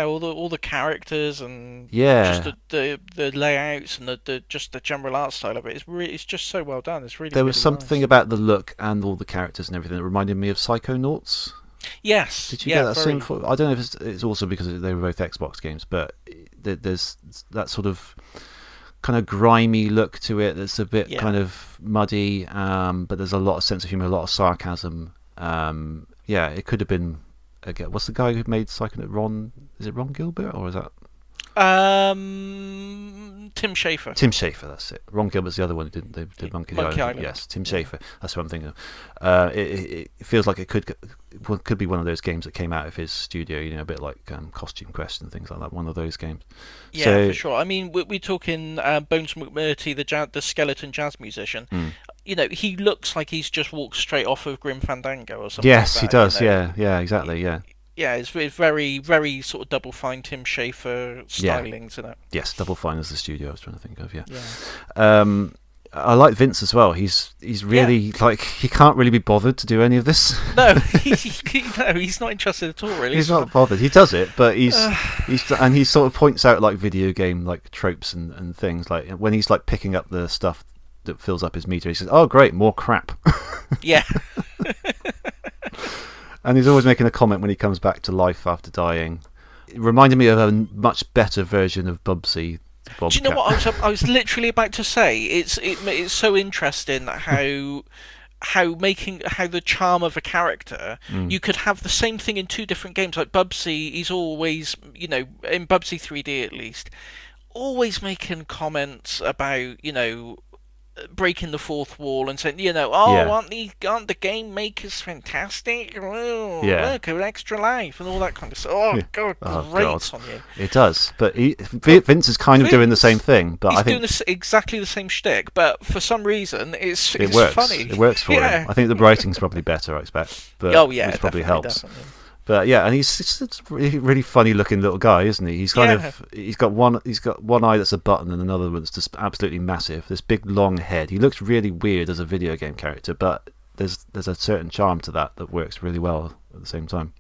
all the characters and just the layouts and the general art style of it. It's just so well done. It's really there was really something nice. About the look and all the characters and everything that reminded me of Psychonauts. Yes. Did you get that same? I don't know if it's also because they were both Xbox games, but there's that sort of kind of grimy look to it. That's a bit kind of muddy, but there's a lot of sense of humour, a lot of sarcasm. It could have been. Again, what's the guy who made Psychonaut? Ron? Is it Ron Gilbert or is that? Tim Schafer. Tim Schafer, that's it. Ron Gilbert's the other one who did Monkey Island. Yes, Tim Schafer. That's what I'm thinking of. It feels like it could be one of those games that came out of his studio. A bit like Costume Quest and things like that. One of those games. Yeah, for sure. I mean, we're talking Bones McMurty, the skeleton jazz musician. He looks like he's just walked straight off of Grim Fandango or something. Yes, like that, he does. Yeah, exactly. Yeah. it's very, very sort of Double Fine Tim Schafer stylings, isn't it? Yes, Double Fine is the studio I was trying to think of. Yeah. Yeah. I like Vince as well. He's really like he can't really be bothered to do any of this. No, he's not interested at all. Really, he's not bothered. He does it, but he sort of points out like video game like tropes and things. Like when he's like picking up the stuff that fills up his meter, he says, "Oh, great, more crap." Yeah. And he's always making a comment when he comes back to life after dying. It reminded me of a much better version of Bubsy. Bobcat. Do you know what I was literally about to say? It's so interesting how the charm of a character, you could have the same thing in two different games. Like Bubsy, he's always, in Bubsy 3D at least, always making comments about, breaking the fourth wall and saying, aren't the game makers fantastic? Oh, look, an extra life and all that kind of stuff. Oh, God, great on you. It does, but Vince is kind of doing the same thing. But he's I think doing exactly the same shtick, but for some reason, it's works. funny. It works for him. I think the writing's probably better, I expect. But which probably helps. Definitely. But yeah, and he's just a really funny looking little guy, isn't he? He's he's got one eye that's a button and another one that's just absolutely massive. This big long head. He looks really weird as a video game character, but there's a certain charm to that works really well at the same time.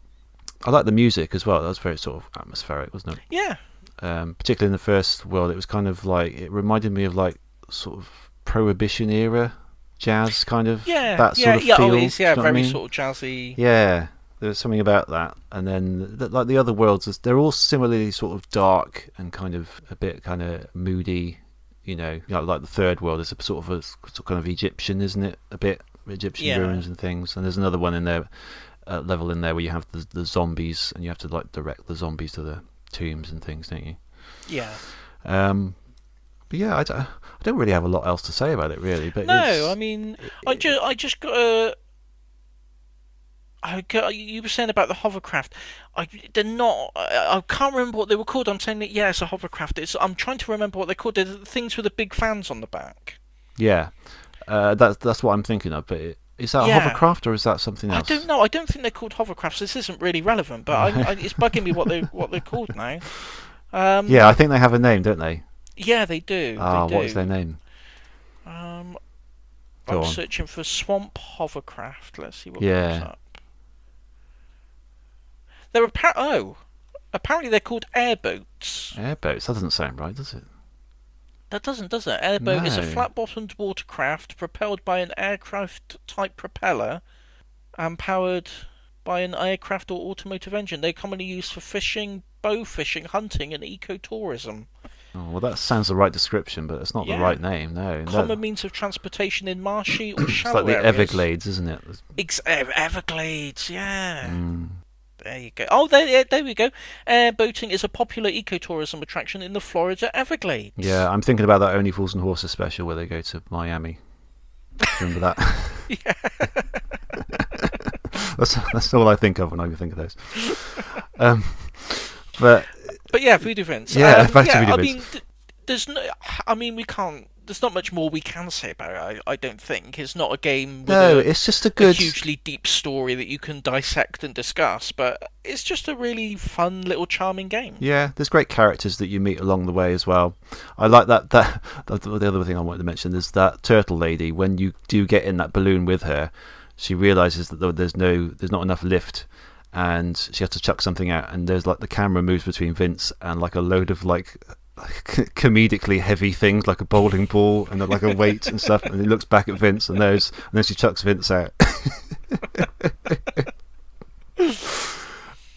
I like the music as well. That was very sort of atmospheric, wasn't it? Yeah. Particularly in the first world, it was kind of like it reminded me of like sort of Prohibition era jazz kind of that sort of feel. Always, very I mean? sort of jazzy. Yeah. There's something about that, and then like the other worlds, they're all similarly sort of dark and kind of a bit kind of moody, like the third world is a sort of kind of Egyptian, isn't it? A bit Egyptian ruins and things. And there's another one in there, level in there where you have the zombies, and you have to like direct the zombies to the tombs and things, don't you? Yeah. But yeah, I don't really have a lot else to say about it, really. But no, I mean, I just got a. You were saying about the hovercraft. They're not. I can't remember what they were called. I'm saying that it's a hovercraft. I'm trying to remember what they're called. They're the things with the big fans on the back. Yeah, that's what I'm thinking of. But is that a hovercraft or is that something else? I don't know. I don't think they're called hovercrafts. This isn't really relevant, but it's bugging me what they're called now. I think they have a name, don't they? Yeah, they do. What is their name? I'm searching for swamp hovercraft. Let's see what comes up. They're apparently they're called airboats. Airboats? That doesn't sound right, does it? That doesn't, does it? Airboat is a flat-bottomed watercraft propelled by an aircraft-type propeller and powered by an aircraft or automotive engine. They're commonly used for fishing, bow fishing, hunting, and ecotourism. Oh, well, that sounds the right description, but it's not the right name, no. Common means of transportation in marshy or shallow areas. It's like the Everglades, isn't it? Everglades, yeah. There you go. Oh, there we go. Airboating is a popular ecotourism attraction in the Florida Everglades. Yeah, I'm thinking about that Only Fools and Horses special where they go to Miami. Remember that? Yeah. That's all I think of when I think of those. But yeah, Voodoo Vince. Yeah, back to Voodoo Vince. There's not much more we can say about it, I don't think. It's not a game with it's just a hugely deep story that you can dissect and discuss, but it's just a really fun little charming game. Yeah, there's great characters that you meet along the way as well. I like that the other thing I wanted to mention is that turtle lady. When you do get in that balloon with her, she realises that there's not enough lift, and she has to chuck something out, and there's like the camera moves between Vince and like a load of like comedically heavy things like a bowling ball and like a weight and stuff, and he looks back at Vince and then she chucks Vince out.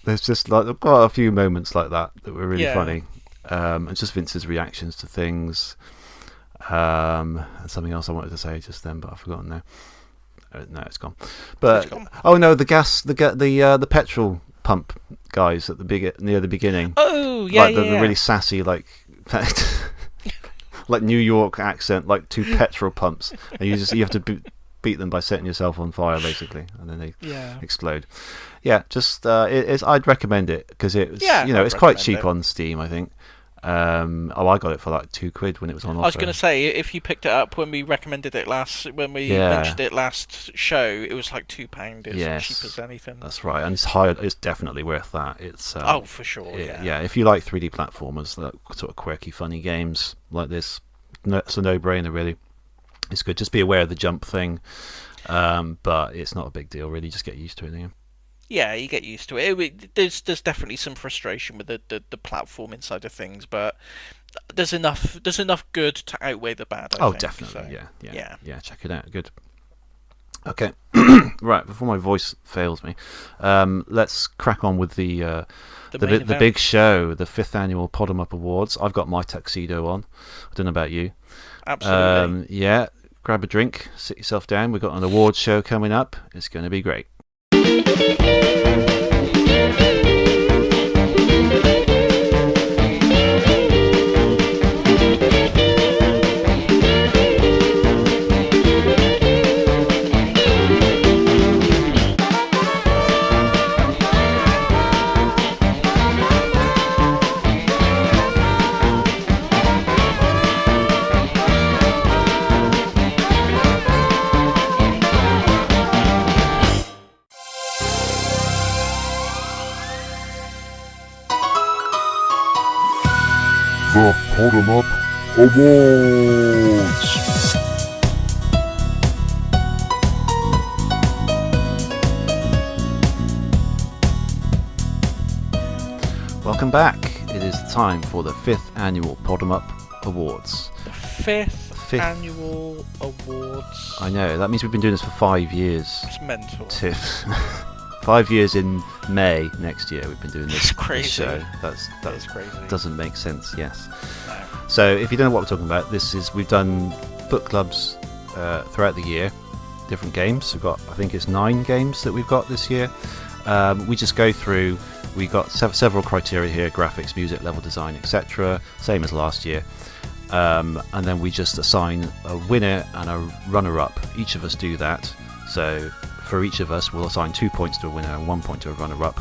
There's just like quite a few moments like that were really funny, and just Vince's reactions to things. And something else I wanted to say just then, but I've forgotten now. No, it's gone. But oh no, the petrol pump guys at near the beginning. Oh yeah, the really sassy like like New York accent, like two petrol pumps, and you have to beat them by setting yourself on fire basically, and then they explode. Yeah, just I'd recommend it because it's it's quite cheap on Steam, I think, I got it for like £2 when it was on offer. I was going to say, if you picked it up when we mentioned it last show, it was like £2. It's cheap as anything. That's right, and it's definitely worth that. It's for sure. If you like 3D platformers, sort of quirky, funny games like this, it's a no-brainer really. It's good. Just be aware of the jump thing, but it's not a big deal really. Just get used to it. Yeah, you get used to it. There's definitely some frustration with the platforming side of things, but there's enough good to outweigh the bad. I think. Definitely. So, yeah. Check it out. Good. Okay. Right. Before my voice fails me, let's crack on with the big show, the 5th annual Podemup Awards. I've got my tuxedo on. I don't know about you. Absolutely. Grab a drink, sit yourself down. We've got an awards show coming up. It's going to be great. The Podemup Awards. Welcome back. It is time for the 5th annual Podemup Awards. The fifth annual awards. I know, that means we've been doing this for 5 years. It's mental. 5 years in May next year we've been doing this, It's crazy. this show. That is crazy. Doesn't make sense, yes. No. So if you don't know what we're talking about, we've done book clubs throughout the year, different games. We've got, I think it's 9 games that we've got this year. We just go through, we got several criteria here: graphics, music, level design, etc. Same as last year. And then we just assign a winner and a runner-up. Each of us do that. So for each of us, we'll assign 2 points to a winner and 1 point to a runner-up.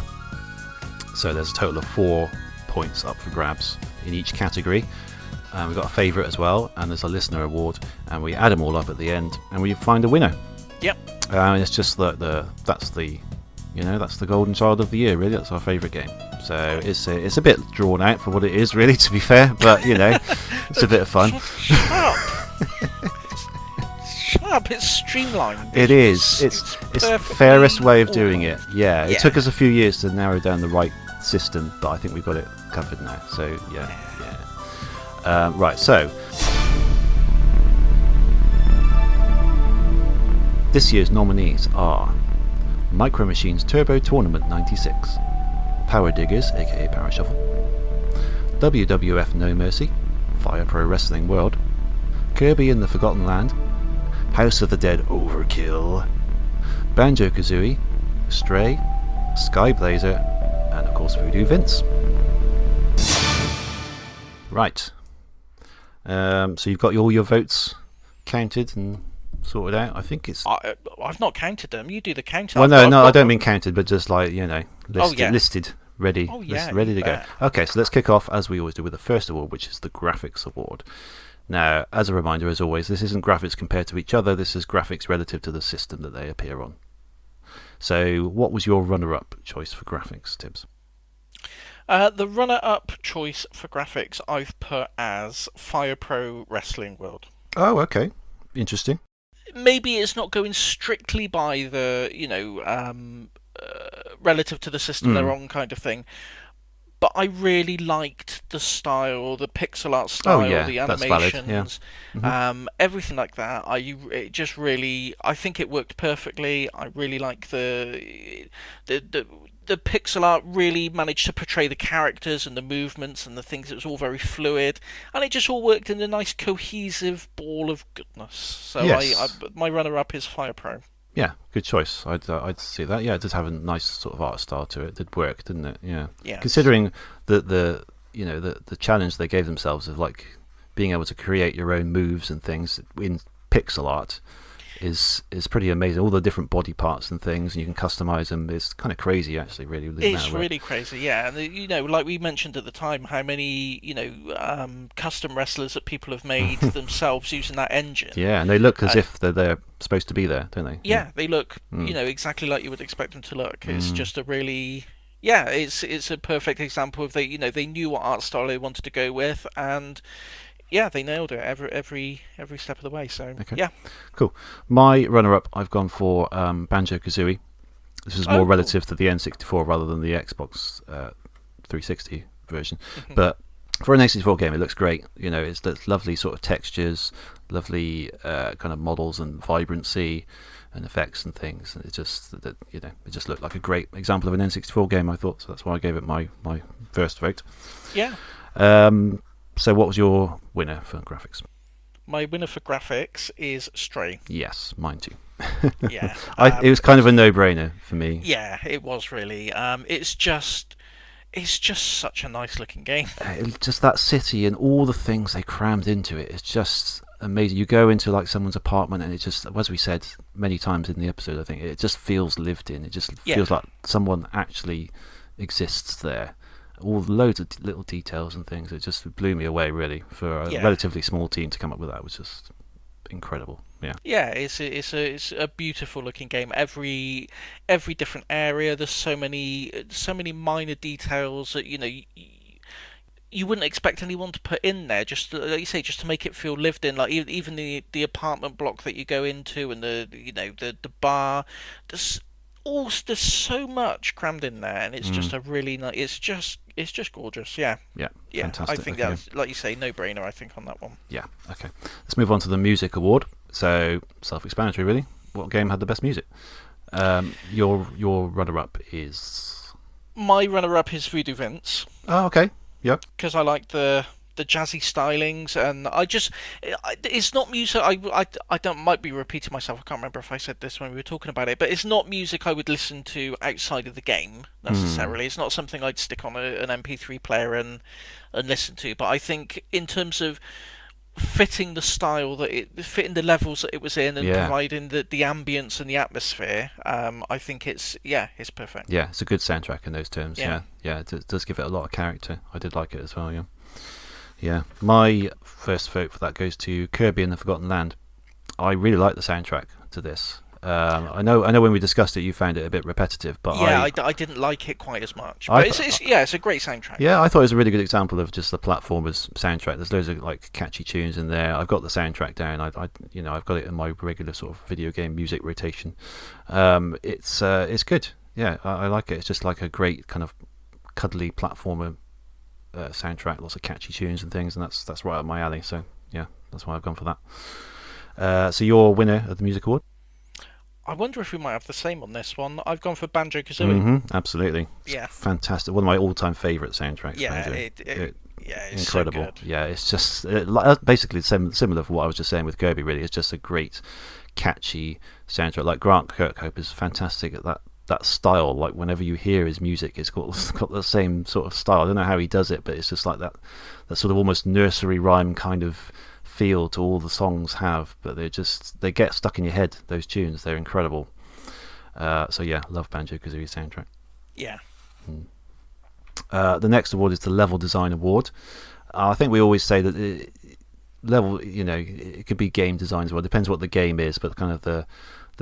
So there's a total of 4 points up for grabs in each category. We've got a favourite as well, and there's a listener award, and we add them all up at the end, and we find a winner. Yep. It's just that's the golden child of the year, really. That's our favourite game. So it's a bit drawn out for what it is, really, to be fair, but it's a bit of fun. Shut up. Shut up. It's streamlined. It is. It's the fairest way of doing it. Yeah. It took us a few years to narrow down the right system, but I think we've got it covered now. So yeah. Right. So this year's nominees are Micro Machines Turbo Tournament 96, Power Diggers, aka Power Shuffle, WWF No Mercy, Fire Pro Wrestling World, Kirby in the Forgotten Land, House of the Dead Overkill, Banjo-Kazooie, Stray, Sky Blazer, and of course Voodoo Vince. Right. So you've got all your votes counted and sorted out. I think it's. I've not counted them. You do the counting. Well, no, I don't mean counted, but just like listed, ready, ready to go. Okay, so let's kick off as we always do with the first award, which is the Graphics Award. Now, as a reminder, as always, this isn't graphics compared to each other. This is graphics relative to the system that they appear on. So, what was your runner-up choice for graphics, Tibbs? The runner-up choice for graphics I've put as Fire Pro Wrestling World. Oh, okay. Interesting. Maybe it's not going strictly by the, relative to the system they're on kind of thing, but I really liked the style, the pixel art style, the animations, everything like that. I think it worked perfectly. I really like the pixel art really managed to portray the characters and the movements and the things. It was all very fluid, and it just all worked in a nice cohesive ball of goodness. So yes. My runner-up is Fire Pro. Yeah, good choice. I'd see that. Yeah, it does have a nice sort of art style to it. It did work, didn't it? Yeah. Yes. Considering the challenge they gave themselves of like being able to create your own moves and things in pixel art, is pretty amazing. All the different body parts and things, and you can customize them. It's kind of crazy, actually. Really, it's really crazy, yeah. And like we mentioned at the time, how many custom wrestlers that people have made themselves using that engine. Yeah, and they look as if they're supposed to be there, don't they? Yeah, they look exactly like you would expect them to look. It's just a really it's a perfect example of they knew what art style they wanted to go with, and they nailed it every step of the way. So okay. Cool. My runner-up, I've gone for Banjo-Kazooie. This is more relative to the N64 rather than the Xbox 360 version. But for an N64 game, it looks great. It's lovely sort of textures, lovely kind of models and vibrancy and effects and things. And it just looked like a great example of an N64 game, I thought. So that's why I gave it my first vote. Yeah. So what was your winner for graphics? My winner for graphics is Stray. Yes, mine too. Yeah. It was kind of a no-brainer for me. Yeah, it was really. It's just such a nice looking game. Just that city and all the things they crammed into it. It's just amazing. You go into like someone's apartment and it just, as we said many times in the episode, I think it just feels lived in. It just feels like someone actually exists there. All loads of little details and things. It just blew me away, really. For a relatively small team to come up with that was just incredible. Yeah. Yeah, it's a beautiful looking game. Every different area. There's so many minor details that you wouldn't expect anyone to put in there. Just like you say, just to make it feel lived in. Like even the apartment block that you go into and the bar. There's so much crammed in there, and it's just a really nice. It's just gorgeous. Yeah. Fantastic. I think that's, like you say, no-brainer. I think on that one. Yeah. Okay. Let's move on to the music award. So self-explanatory, really. What game had the best music? Your runner-up is. My runner-up is Voodoo Vince. Oh, okay. Yep. Because I like the jazzy stylings, and it's not music. I don't might be repeating myself. I can't remember if I said this when we were talking about it, but it's not music I would listen to outside of the game necessarily. It's not something I'd stick on an MP3 player and listen to. But I think in terms of fitting the style fitting the levels that it was in, and providing the ambience and the atmosphere, I think it's perfect. Yeah, it's a good soundtrack in those terms. Yeah, it does give it a lot of character. I did like it as well. Yeah, my first vote for that goes to Kirby and the Forgotten Land. I really like the soundtrack to this. I know when we discussed it, you found it a bit repetitive, but I didn't like it quite as much. But it's a great soundtrack. Yeah, I thought it was a really good example of just the platformers soundtrack. There's loads of like catchy tunes in there. I've got the soundtrack down. I've got it in my regular sort of video game music rotation. It's good. Yeah, I like it. It's just like a great kind of cuddly platformer soundtrack, lots of catchy tunes and things, and that's right up my alley. So yeah, that's why I've gone for that. So your winner of the music award? I wonder if we might have the same on this one. I've gone for Banjo-Kazooie. Absolutely. It's fantastic. One of my all-time favourite soundtracks. Yeah, it's incredible. So good. Yeah, it's just basically similar to what I was just saying with Kirby. Really, it's just a great, catchy soundtrack. Like Grant Kirkhope is fantastic at that style. Like whenever you hear his music, it's got the same sort of style. I don't know how he does it, but it's just like that sort of almost nursery rhyme kind of feel to all the songs have. But they get stuck in your head. Those tunes, they're incredible. So yeah, love Banjo-Kazooie soundtrack. Yeah. The next award is the Level Design Award. I think we always say that level, it could be game design as well. Depends what the game is, but kind of the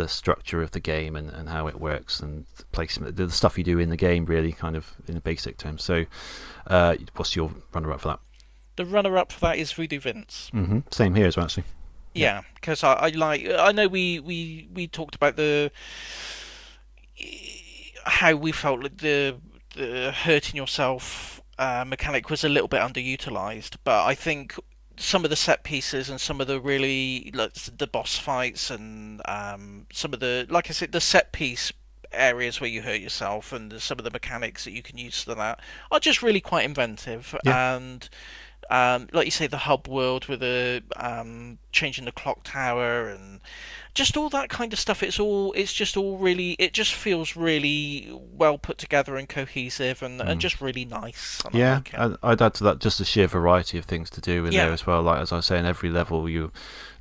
structure of the game and how it works and the placement, the stuff you do in the game, really, kind of in basic terms. So, what's your runner-up for that? The runner-up for that is Voodoo Vince. Same here as well, actually. Yeah, because I know we talked about how we felt like the hurting yourself mechanic was a little bit underutilized, but I think some of the set pieces and some of the really the boss fights and some of the, like I said, the set piece areas where you hurt yourself and some of the mechanics that you can use for that are just really quite inventive. And like you say, the hub world with the changing the clock tower and just all that kind of stuff. It's just all really. It just feels really well put together and cohesive and just really nice. And I like it. I'd add to that just the sheer variety of things to do in there as well. Like as I was saying, every level you're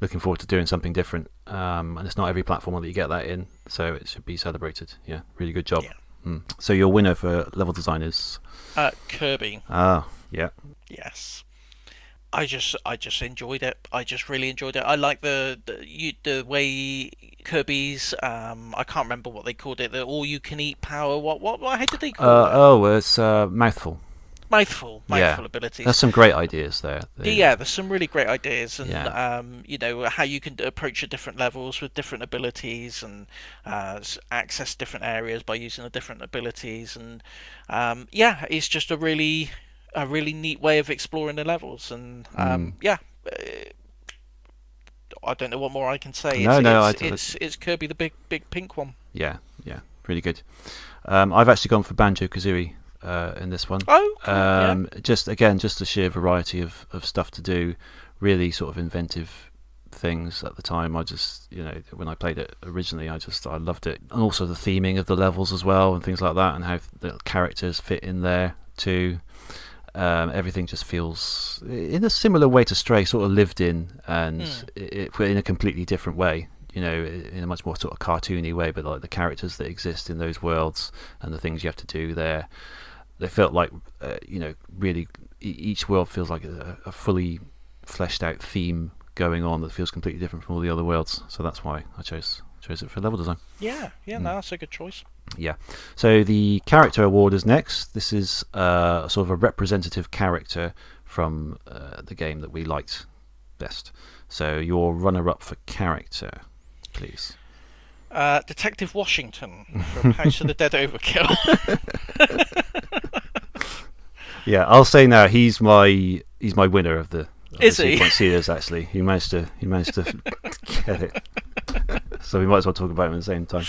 looking forward to doing something different, and it's not every platform that you get that in, so it should be celebrated. Yeah, really good job. Yeah. So your winner for level design is Kirby. Ah, yeah. Yes. I just enjoyed it. I just really enjoyed it. I like the way Kirby's I can't remember what they called it. The all-you-can-eat power. What how did they call it? Oh, it's mouthful. Mouthful abilities. There's some great ideas there. There's some really great ideas, and you know how you can approach the different levels with different abilities and access different areas by using the different abilities, and it's just a really neat way of exploring the levels, and I don't know what more I can say. It's Kirby the big pink one. Yeah, really good. I've actually gone for Banjo-Kazooie in this one. Oh, cool. Just the sheer variety of stuff to do, really sort of inventive things at the time. I just, when I played it originally, I loved it, and also the theming of the levels as well and things like that, and how the characters fit in there too. Everything just feels in a similar way to Stray, sort of lived in, and in a completely different way, in a much more sort of cartoony way, but like the characters that exist in those worlds and the things you have to do there, they felt like really each world feels like a fully fleshed out theme going on that feels completely different from all the other worlds. So that's why I chose it for level design. No, that's a good choice. Yeah. So the character award is next. This is sort of a representative character from the game that we liked best. So your runner-up for character, please. Detective Washington from House of the Dead Overkill. Yeah, I'll say now he's my winner of the. Is he? You can't see this actually. He managed to get it. So we might as well talk about him at the same time.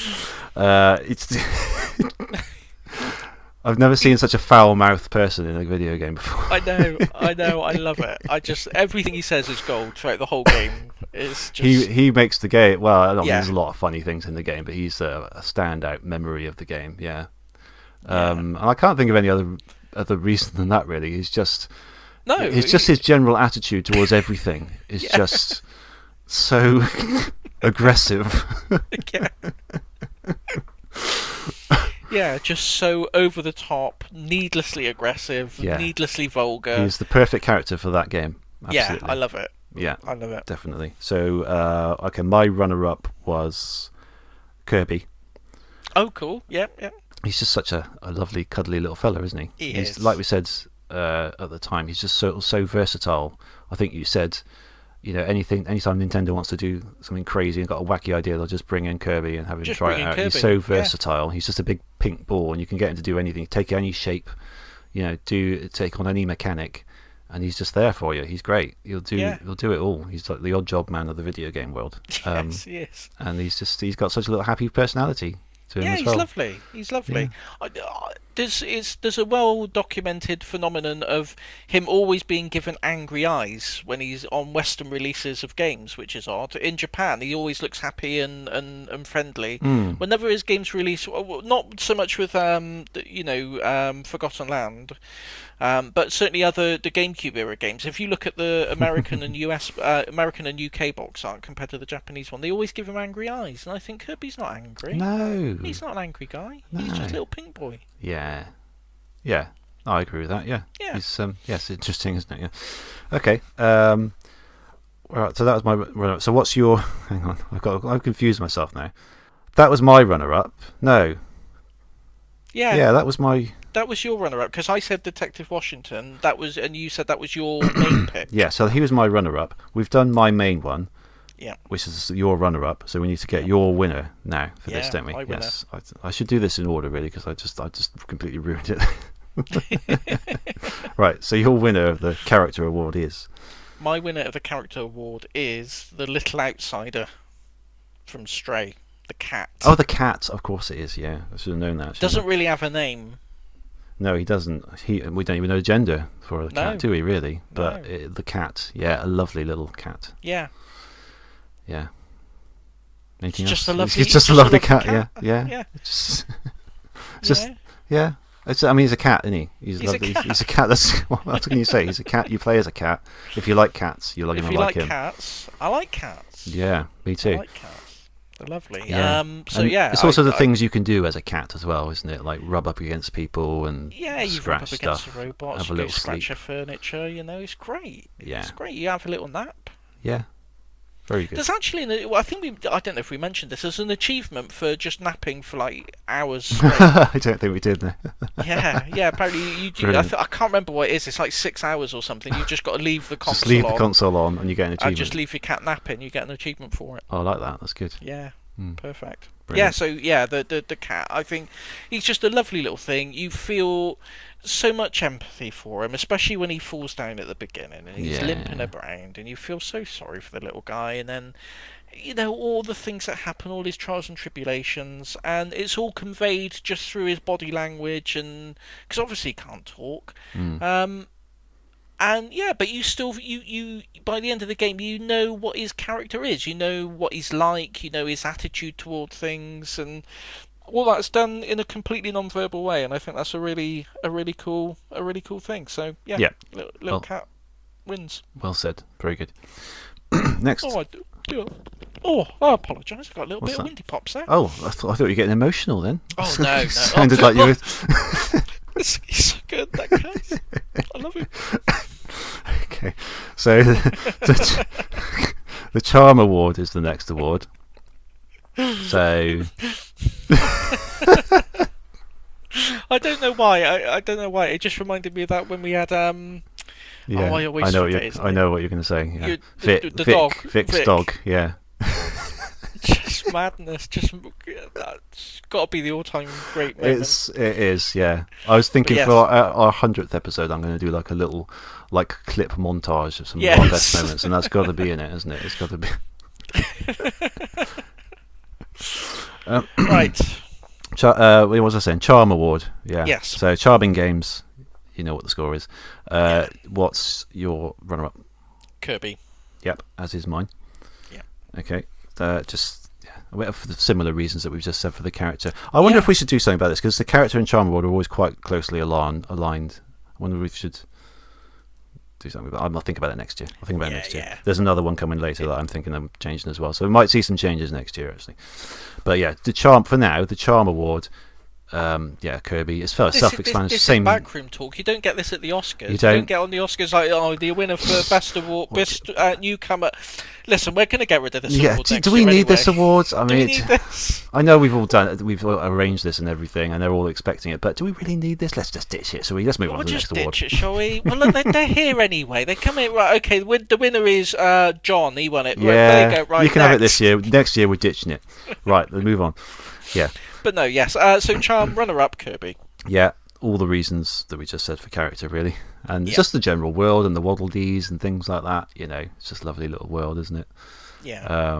I've never seen such a foul-mouthed person in a video game before. I know, I love it. Everything he says is gold throughout the whole game. It's just... He makes the game. Well, there's a lot of funny things in the game, but he's a standout memory of the game. Yeah. And I can't think of any other reason than that. Really, it's just his general attitude towards everything is just so aggressive. Yeah, just so over the top, needlessly aggressive, needlessly vulgar. He's the perfect character for that game. Absolutely. Yeah, I love it. Yeah, I love it. Definitely. So, okay, my runner-up was Kirby. Oh, cool. Yeah. He's just such a lovely, cuddly little fella, isn't he? He's like we said at the time. He's just so versatile. I think you said, anytime Nintendo wants to do something crazy and got a wacky idea, they'll just bring in Kirby and have him try it out. He's so versatile. He's just a big pink ball, and you can get him to do anything, take any shape, take on any mechanic, and he's just there for you. He's great. He'll do it all. He's like the odd job man of the video game world. Yes, he is. And he's got such a little happy personality to him as well. He's lovely. Yeah. There's a well-documented phenomenon of him always being given angry eyes when he's on Western releases of games, which is odd. In Japan, he always looks happy and friendly. Whenever his games release, not so much with Forgotten Land, but certainly the GameCube era games. If you look at the American and American and UK box art compared to the Japanese one, they always give him angry eyes, and I think Kirby's not angry. No, he's not an angry guy. No. He's just a little pink boy. Yeah, I agree with that. Yeah. It's it's interesting, isn't it? Yeah. Okay. Right. So that was my runner-up. So what's your? Hang on, I've confused myself now. That was my runner-up. No. Yeah, that was my. That was your runner-up because I said Detective Washington. And you said that was your main pick. Yeah. So he was my runner-up. We've done my main one. Yeah. Which is your runner-up, so we need to get your winner now for this, don't we? My winner. Yes, I should do this in order really, because I just completely ruined it. Right, so your winner of the character award is? My winner of the character award is the little outsider from Stray, the cat. Oh, the cat! Of course it is. Yeah, I should have known that. Doesn't really have a name. No, he doesn't. We don't even know the gender for a cat, do we? Really? But the cat, a lovely little cat. Yeah. Yeah. It's Anything just else? a lovely. It's just a lovely cat. Yeah. Yeah. I mean, he's a cat, isn't he? He's lovely. He's a cat. What else can you say? He's a cat. You play as a cat. If you like cats, you're going to like him. If you like cats, I like cats. Yeah, me too. I like cats. They're lovely. Yeah. It's also the things you can do as a cat as well, isn't it? Like rub up against people and you scratch rub up stuff. against the robots, have a little scratch sleep. your furniture. It's great. Yeah. It's great. You have a little nap. Yeah. Very good. There's actually, I don't know if we mentioned this, there's an achievement for just napping for like hours straight. I don't think we did. No. yeah. Apparently you do. I can't remember what it is. It's like 6 hours or something. You've just got to leave the console on. Just leave the console on, and you get an achievement. And just leave your cat napping. You get an achievement for it. Oh, I like that. That's good. Yeah. Perfect. Brilliant. The cat, I think he's just a lovely little thing. You feel so much empathy for him, especially when he falls down at the beginning and he's limping around, and you feel so sorry for the little guy. And then, all the things that happen, all his trials and tribulations, and it's all conveyed just through his body language, and because obviously he can't talk. But you still, you by the end of the game, you know what his character is. You know what he's like. You know his attitude toward things, and all that's done in a completely non-verbal way. And I think that's a really cool thing. So little cat wins. Well said. Very good. Next. I apologise. I got a little bit of windy pops there. Oh, I thought you were getting emotional then. Oh no! Sounded like you were. He's so good, that cat. I love him. Okay, so the Charm Award is the next award. So I don't know why. I don't know why. It just reminded me of that when we had I know what you're going to say. Yeah. The dog. Vic's dog. Yeah. Just madness. That's got to be the all-time great moment. It is. Yeah. I was thinking for our 100th episode, I'm going to do like a little clip montage of some of our best moments, and that's got to be in it, isn't it? It's got to be. Right. What was I saying? Charm Award. Yeah. Yes. So charming games. You know what the score is. What's your runner-up? Kirby. Yep, as is mine. Yeah. Okay. For the similar reasons that we've just said for the character. I wonder if we should do something about this, because the character and Charm Award are always quite closely aligned. I wonder if we should do something about it. I'll think about it next year. Next year. There's another one coming later that I'm thinking of changing as well. So we might see some changes next year, actually. But yeah, the Charm Award. Kirby. It's fairly self-explanatory. This is backroom talk. You don't get this at the Oscars. You don't get on the Oscars like, the winner for best award, best newcomer. Listen, we're going to get rid of this award. Do we need this award? I mean, do we need this? I know we've all done it. We've arranged this and everything, and they're all expecting it. But do we really need this? Let's just ditch it. Let's move on to the next award. We'll just ditch it, shall we? Well, look, they're here anyway. They come in, right? Okay, the winner is John. He won it. Yeah, there you go. Right, you can have it this year. Next year we're ditching it. Right, let's move on. Yeah. But no, yes. So Charm, runner-up, Kirby. Yeah, all the reasons that we just said for character, really. And just the general world and the Waddle Dees and things like that. It's just a lovely little world, isn't it? Yeah.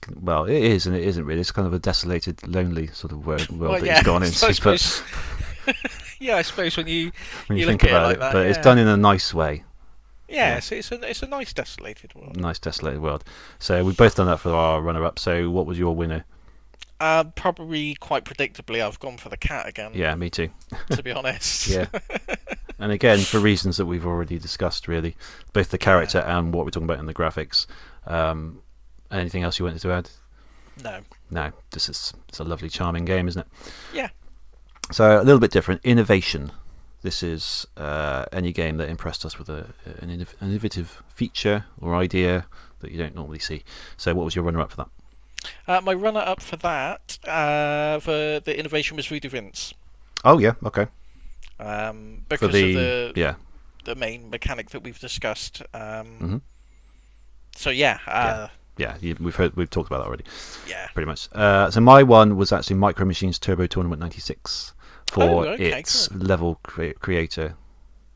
It is and it isn't really. It's kind of a desolated, lonely sort of world that he's gone into. I suppose when you think look about at it like that. But it's done in a nice way. Yeah, so it's a nice desolated world. Nice desolated world. So we've both done that for our runner-up. So what was your winner? Probably quite predictably, I've gone for the cat again. Yeah, me too. To be honest. Yeah. And again, for reasons that we've already discussed, really, both the character and what we're talking about in the graphics. Anything else you wanted to add? No. It's a lovely, charming game, isn't it? Yeah. So a little bit different. Innovation. This is any game that impressed us with an innovative feature or idea that you don't normally see. So what was your runner-up for that? My runner-up for that, for the innovation, was Voodoo Vince. Oh yeah, okay. Because of the main mechanic that we've discussed. So we've talked about that already. Yeah, pretty much. So my one was actually Micro Machines Turbo Tournament '96 for its level creator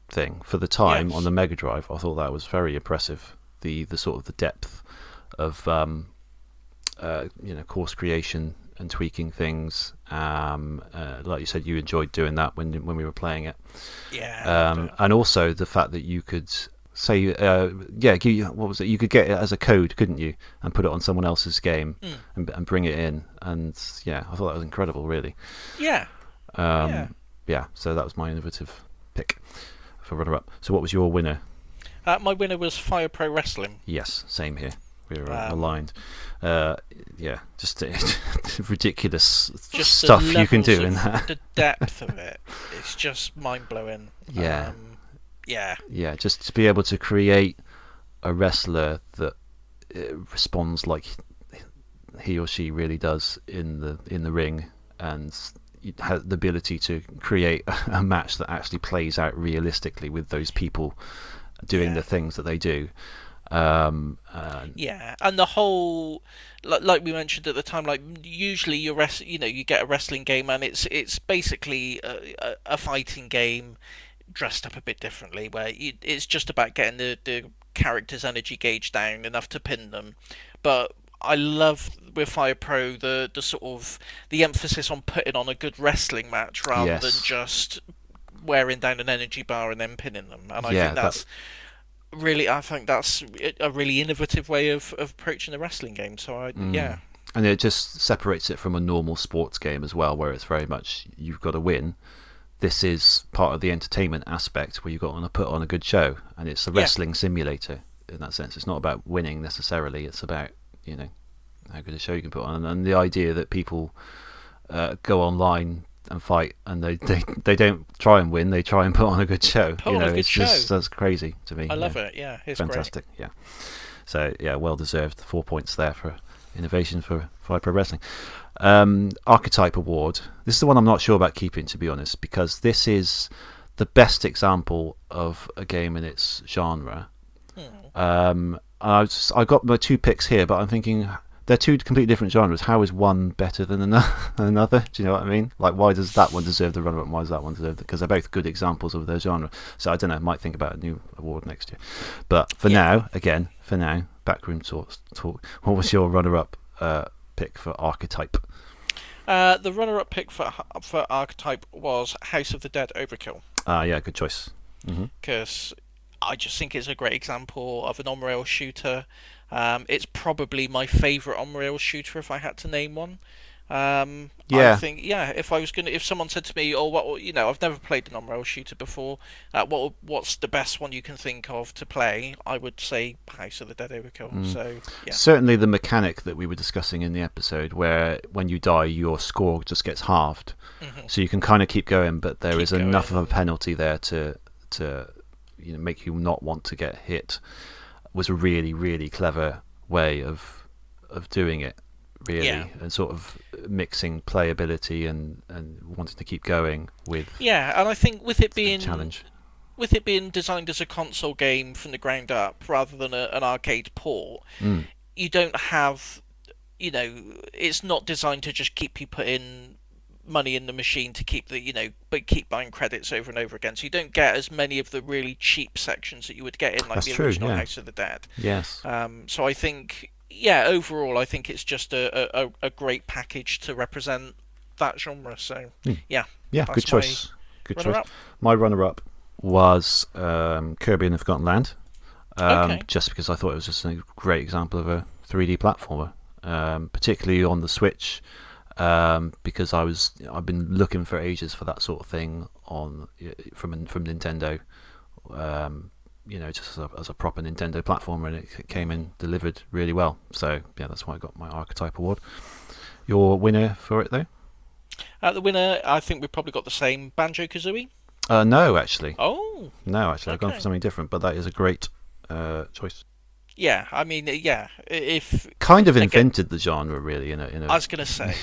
thing. For the time on the Mega Drive, I thought that was very impressive. The sort of the depth of course creation and tweaking things. Like you said, you enjoyed doing that when we were playing it. Yeah. And also the fact that you could say, what was it? You could get it as a code, couldn't you? And put it on someone else's game and bring it in. And yeah, I thought that was incredible, really. Yeah. So that was my innovative pick for runner-up. So what was your winner? My winner was Fire Pro Wrestling. Yes, same here. We were aligned. Just ridiculous just stuff you can do in that. The depth of it, it's just mind-blowing. Yeah. Just to be able to create a wrestler that responds like he or she really does in the ring, and you have the ability to create a match that actually plays out realistically with those people doing the things that they do. And the whole, like we mentioned at the time, like usually you get a wrestling game and it's basically a fighting game dressed up a bit differently, where it's just about getting the character's energy gauge down enough to pin them. But I love with Fire Pro the sort of the emphasis on putting on a good wrestling match rather than just wearing down an energy bar and then pinning them. And I think that's a really innovative way of approaching the wrestling game. So and it just separates it from a normal sports game as well, where it's very much you've got to win. This is part of the entertainment aspect where you've got to put on a good show, and it's a wrestling simulator in that sense. It's not about winning necessarily. It's about how good a show you can put on, and the idea that people go online and fight, and they don't try and win, they try and put on a good show. That's crazy to me. I love it. Yeah, it's fantastic. Great. Yeah, so well deserved. 4 points there for innovation for Fire Pro Wrestling. Archetype Award. This is the one I'm not sure about keeping, to be honest, because this is the best example of a game in its genre. I got my 2 picks here, but I'm thinking they're 2 completely different genres. How is one better than another? Do you know what I mean? Like, why does that one deserve the runner-up and why does that one deserve it? Because they're both good examples of their genre. So I don't know, I might think about a new award next year. But for now, backroom talk. What was your runner-up pick for Archetype? The runner-up pick for Archetype was House of the Dead Overkill. Good choice. Because I just think it's a great example of an on-rail shooter. It's probably my favourite on-rail shooter if I had to name one. I think if someone said to me, I've never played an on-rail shooter before, what's the best one you can think of to play? I would say House of the Dead Overkill. So certainly the mechanic that we were discussing in the episode, where when you die your score just gets halved, so you can kind of keep going, but there is enough of a penalty there to make you not want to get hit, was a really, really clever way of doing it, really, and sort of mixing playability and wanting to keep going with. Yeah, and I think with it being challenge, with it being designed as a console game from the ground up rather than an arcade port, you don't have, it's not designed to just keep you putting money in the machine to keep keep buying credits over and over again. So you don't get as many of the really cheap sections that you would get in like the original House of the Dead. Yes. So I think, overall, I think it's just a great package to represent that genre. So good choice. Good choice. My runner-up was Kirby and the Forgotten Land. Just because I thought it was just a great example of a 3D platformer, particularly on the Switch. Because I've been looking for ages for that sort of thing from Nintendo, just as a proper Nintendo platformer, and it came in delivered really well. So that's why I got my Archetype Award. Your winner for it though? The winner, I think we've probably got the same, Banjo-Kazooie. No, actually. Oh. No, actually, I've gone for something different, but that is a great choice. Yeah, I mean, if kind of invented the genre, really. In a I was going to say,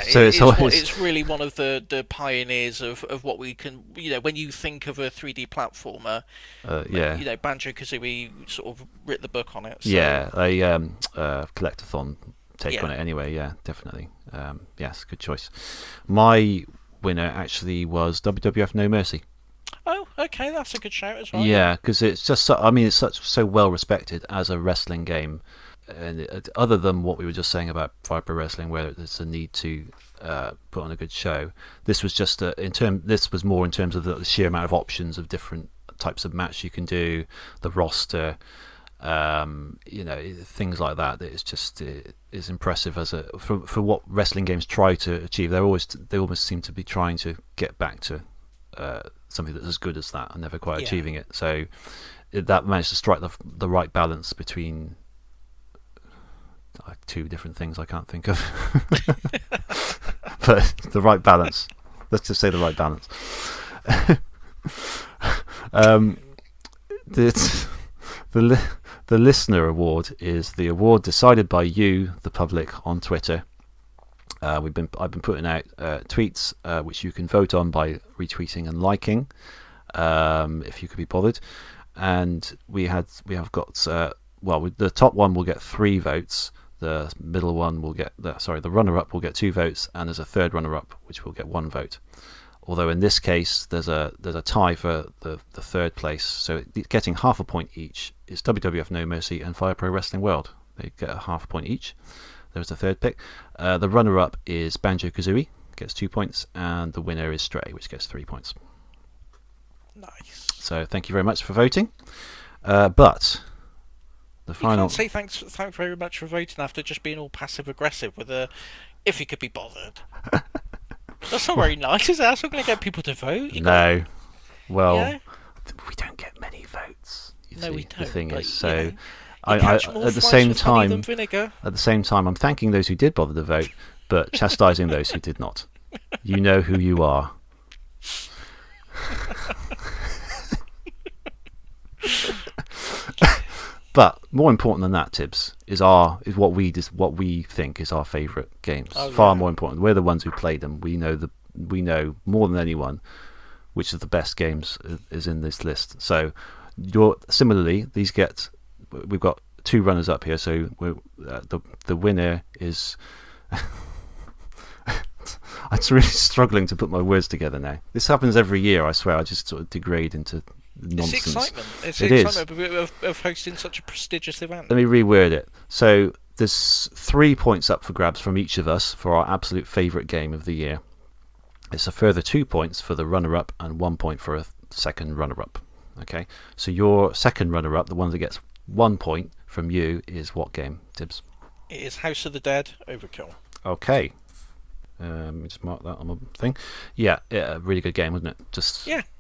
so it's really one of the pioneers of what we can, when you think of a 3D platformer, Banjo-Kazooie sort of writ the book on it. So. Yeah, a collectathon take on it anyway. Yeah, definitely. Yes, good choice. My winner actually was WWF No Mercy. Oh, okay, that's a good shout as well. Yeah, because it's just, it's so well respected as a wrestling game. other than what we were just saying about Fire Pro Wrestling, where there's a need to put on a good show, this was just this was more in terms of the sheer amount of options of different types of match you can do, the roster, things like that. It's just is impressive for what wrestling games try to achieve. They almost seem to be trying to get back to something that's as good as that and never quite achieving it. So that managed to strike the right balance between two different things I can't think of, but the right balance. Let's just say the right balance. The listener award is the award decided by you, the public, on Twitter. I've been putting out tweets which you can vote on by retweeting and liking, if you could be bothered. And we have got the top one will get 3 votes. The middle one will get the runner-up will get 2 votes, and there's a third runner-up which will get 1 vote. Although in this case there's a tie for the third place, so getting half a point each is WWF No Mercy and Fire Pro Wrestling World. They get a half a point each. There's the third pick. The runner-up is Banjo-Kazooie, gets 2 points, and the winner is Stray, which gets 3 points. Nice. So thank you very much for voting. But the final. You can't say thanks very much for voting after just being all passive aggressive with if you could be bothered. That's not very nice, is it? That's not going to get people to vote. We don't get many votes. We don't. The thing is, so. You At the same time, I'm thanking those who did bother to vote, but chastising those who did not. You know who you are. But more important than that, Tibbs, is what we think is our favourite games. Far more important. We're the ones who played them. We know more than anyone which of the best games is in this list. So similarly, we've got 2 runners up here. So the winner is. I'm really struggling to put my words together now. This happens every year. I swear. I just sort of degrade into nonsense. It's the excitement of hosting such a prestigious event. Let me reword it. So there's 3 points up for grabs from each of us for our absolute favourite game of the year. It's a further 2 points for the runner-up and 1 point for a second runner-up. Okay, so your second runner-up, the one that gets 1 point from you, is what game, Tibbs? It is House of the Dead Overkill. Okay. Let me just mark that on my thing. Yeah, a really good game, wasn't it?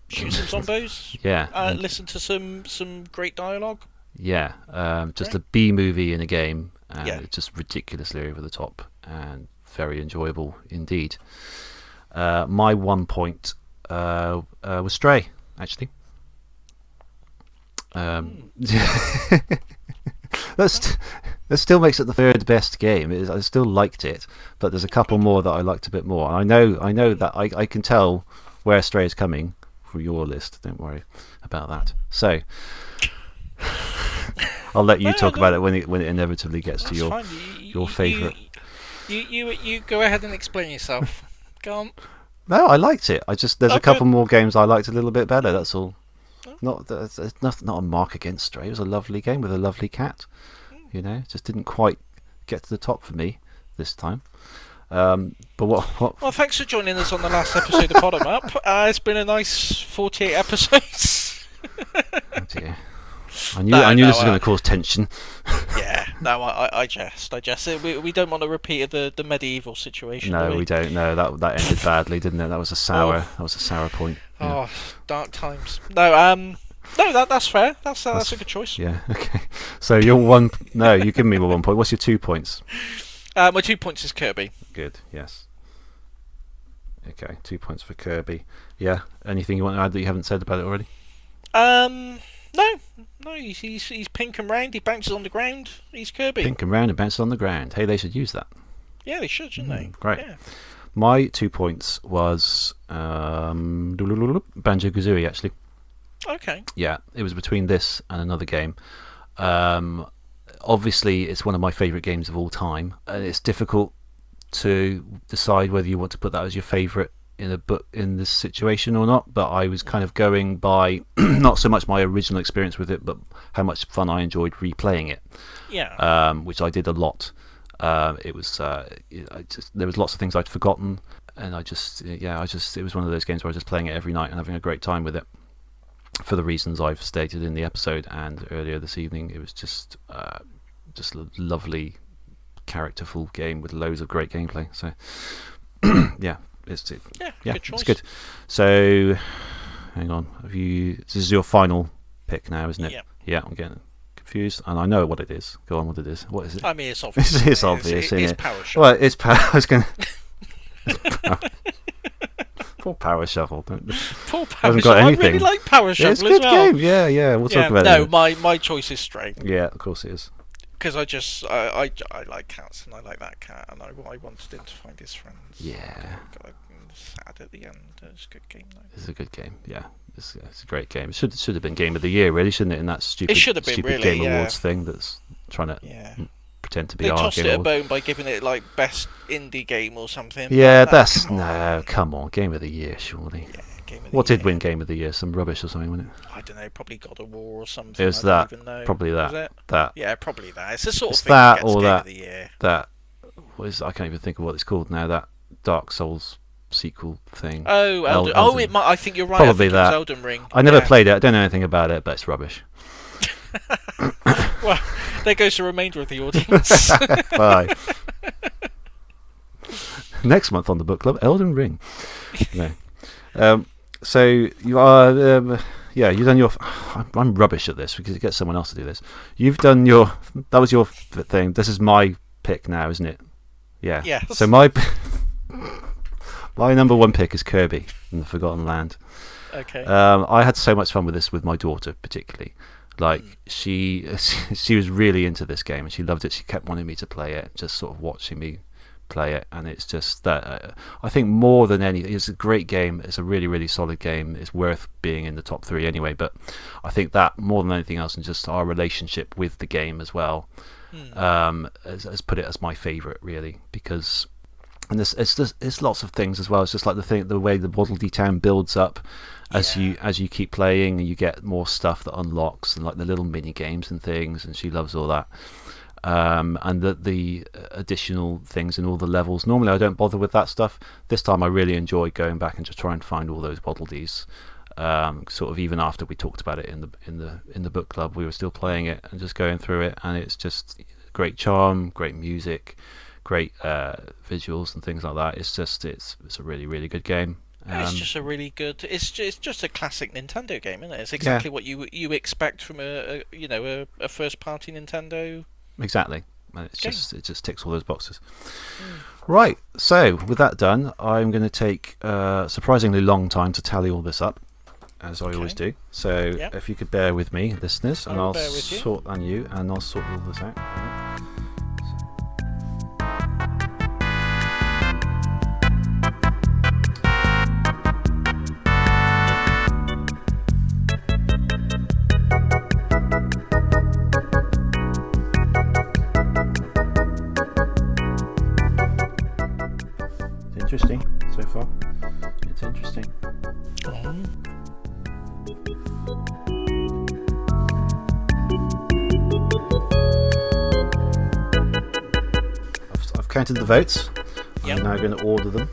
Shoot some zombos. Listen to some great dialogue. Just a B movie in a game, and it's just ridiculously over the top and very enjoyable indeed. My 1 point was Stray, actually. That still makes it the third best game. I still liked it, but there's a couple more that I liked a bit more. I know that I can tell where Stray is coming for your list. Don't worry about that. So I'll let you talk about it when it inevitably gets to your favourite. You go ahead and explain yourself. Go on. No, I liked it. There's a couple more games I liked a little bit better. That's all. Not a mark against Stray. It was a lovely game with a lovely cat. Just didn't quite get to the top for me this time. But what? Well, thanks for joining us on the last episode of Bottom Up. It's been a nice 48 episodes. Oh dear. I knew this was going to cause tension. I jest. We don't want a repeat of the medieval situation. No, we don't. No, that ended badly, didn't it? That was a sour point. Yeah. Oh, dark times. No, that's fair. That's a good choice. Yeah. Okay. So your one. No, you give me my 1 point. What's your 2 points? My 2 points is Kirby. Good. Yes. Okay. 2 points for Kirby. Yeah. Anything you want to add that you haven't said about it already? No. He's pink and round. He bounces on the ground. He's Kirby. Pink and round and bounces on the ground. Hey, they should use that. Yeah, they should, shouldn't they? Great. Yeah. My 2 points was Banjo-Kazooie, actually. Okay. Yeah, it was between this and another game. Obviously, it's one of my favourite games of all time, and it's difficult to decide whether you want to put that as your favourite in this situation or not, but I was kind of going by not so much my original experience with it, but how much fun I enjoyed replaying it. Yeah. Which I did a lot. It was there was lots of things I'd forgotten, and it was one of those games where I was just playing it every night and having a great time with it. For the reasons I've stated in the episode and earlier this evening, it was just a lovely, characterful game with loads of great gameplay. So, yeah, good choice. It's good. So, hang on, this is your final pick now, isn't it? Yeah. Yeah, I'm getting confused, and I know what it is. Go on, what it is. What is it? I mean, it's obvious. It's obvious. It's Power Shuffle. Well, it's Power. I was going. Poor Power Shuffle. Poor Power Shuffle. I really like Power Shuffle it's a good as well. game. Yeah. We'll talk about it. No, my choice is Stray. Yeah, of course it is. Because I like cats and I like that cat and I wanted him to find his friends. Yeah. Got sad at the end. It's a good game though. It's a good game. Yeah. It's a great game. It should have been Game of the Year, really, shouldn't it? In that stupid Game Awards thing that's trying to pretend to be our Game Awards. They tossed it a bone by giving it like best indie game or something. Yeah, come on, Game of the Year, surely. Yeah, Game of the Year. What did win Game of the Year? Some rubbish or something, wasn't it? I don't know. Probably God of War or something. It was that. Probably that. Was it? That. Yeah, probably that. It's the sort of thing that that gets or Game that. of the Year. That was. I can't even think of what it's called now. That Dark Souls sequel thing. Oh, Elden. It might. I think you're right. Probably that. It was Elden Ring. I never played it. I don't know anything about it, but it's rubbish. Well, there goes the remainder of the audience. Bye. Next month on the book club, Elden Ring. No. So you are. You've done your. I'm rubbish at this because it gets someone else to do this. You've done your. That was your thing. This is my pick now, isn't it? Yeah. Yes. So my number one pick is Kirby in the Forgotten Land. Okay. I had so much fun with this with my daughter, particularly. Like she was really into this game and she loved it. She kept wanting me to play it, just sort of watching me play it, and it's just that I think more than anything, it's a great game. It's a really, really solid game. It's worth being in the top 3 anyway. But I think that more than anything else, and just our relationship with the game as well, has put it as my favourite, really, because. And it's lots of things as well. It's just like the way the Waddle-Dee Town builds up as you keep playing, and you get more stuff that unlocks, and like the little mini games and things. And she loves all that. And the additional things in all the levels. Normally I don't bother with that stuff. This time I really enjoy going back and just trying to find all those Waddle-Dees. Sort of even after we talked about it in the book club, we were still playing it and just going through it, and it's just great charm, great music. Great visuals and things like that. It's a really, really good game. It's just a really good. It's just a classic Nintendo game, isn't it? It's exactly what you expect from a first party Nintendo. Exactly, and it just ticks all those boxes. Right. So with that done, I'm going to take a surprisingly long time to tally all this up, as I always do. So if you could bear with me, listeners, and I'll sort all this out. Interesting so far. It's interesting. I've counted the votes. I'm now going to order them.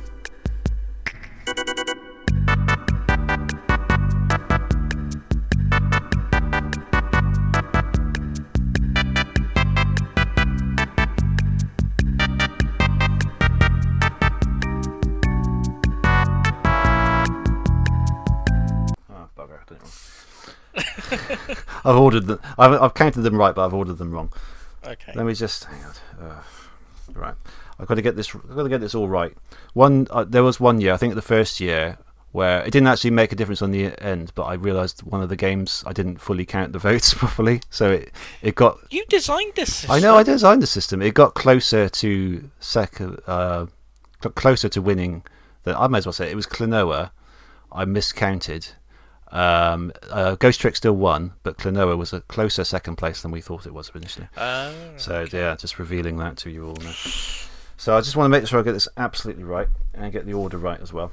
I've ordered them. I've counted them right, but I've ordered them wrong. Okay. Let me just hang on. Right, I've got to get this. I've got to get this all right. There was one year, I think the first year, where it didn't actually make a difference on the end, but I realised one of the games I didn't fully count the votes properly, so it got. You designed this system. I know, I designed the system. It got closer to closer to winning. I might as well say it was Klonoa. I miscounted. Ghost Trick still won, but Klonoa was a closer second place than we thought it was initially. Just revealing that to you all now. So I just want to make sure I get this absolutely right and get the order right as well.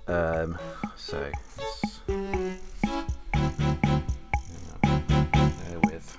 So, bear with.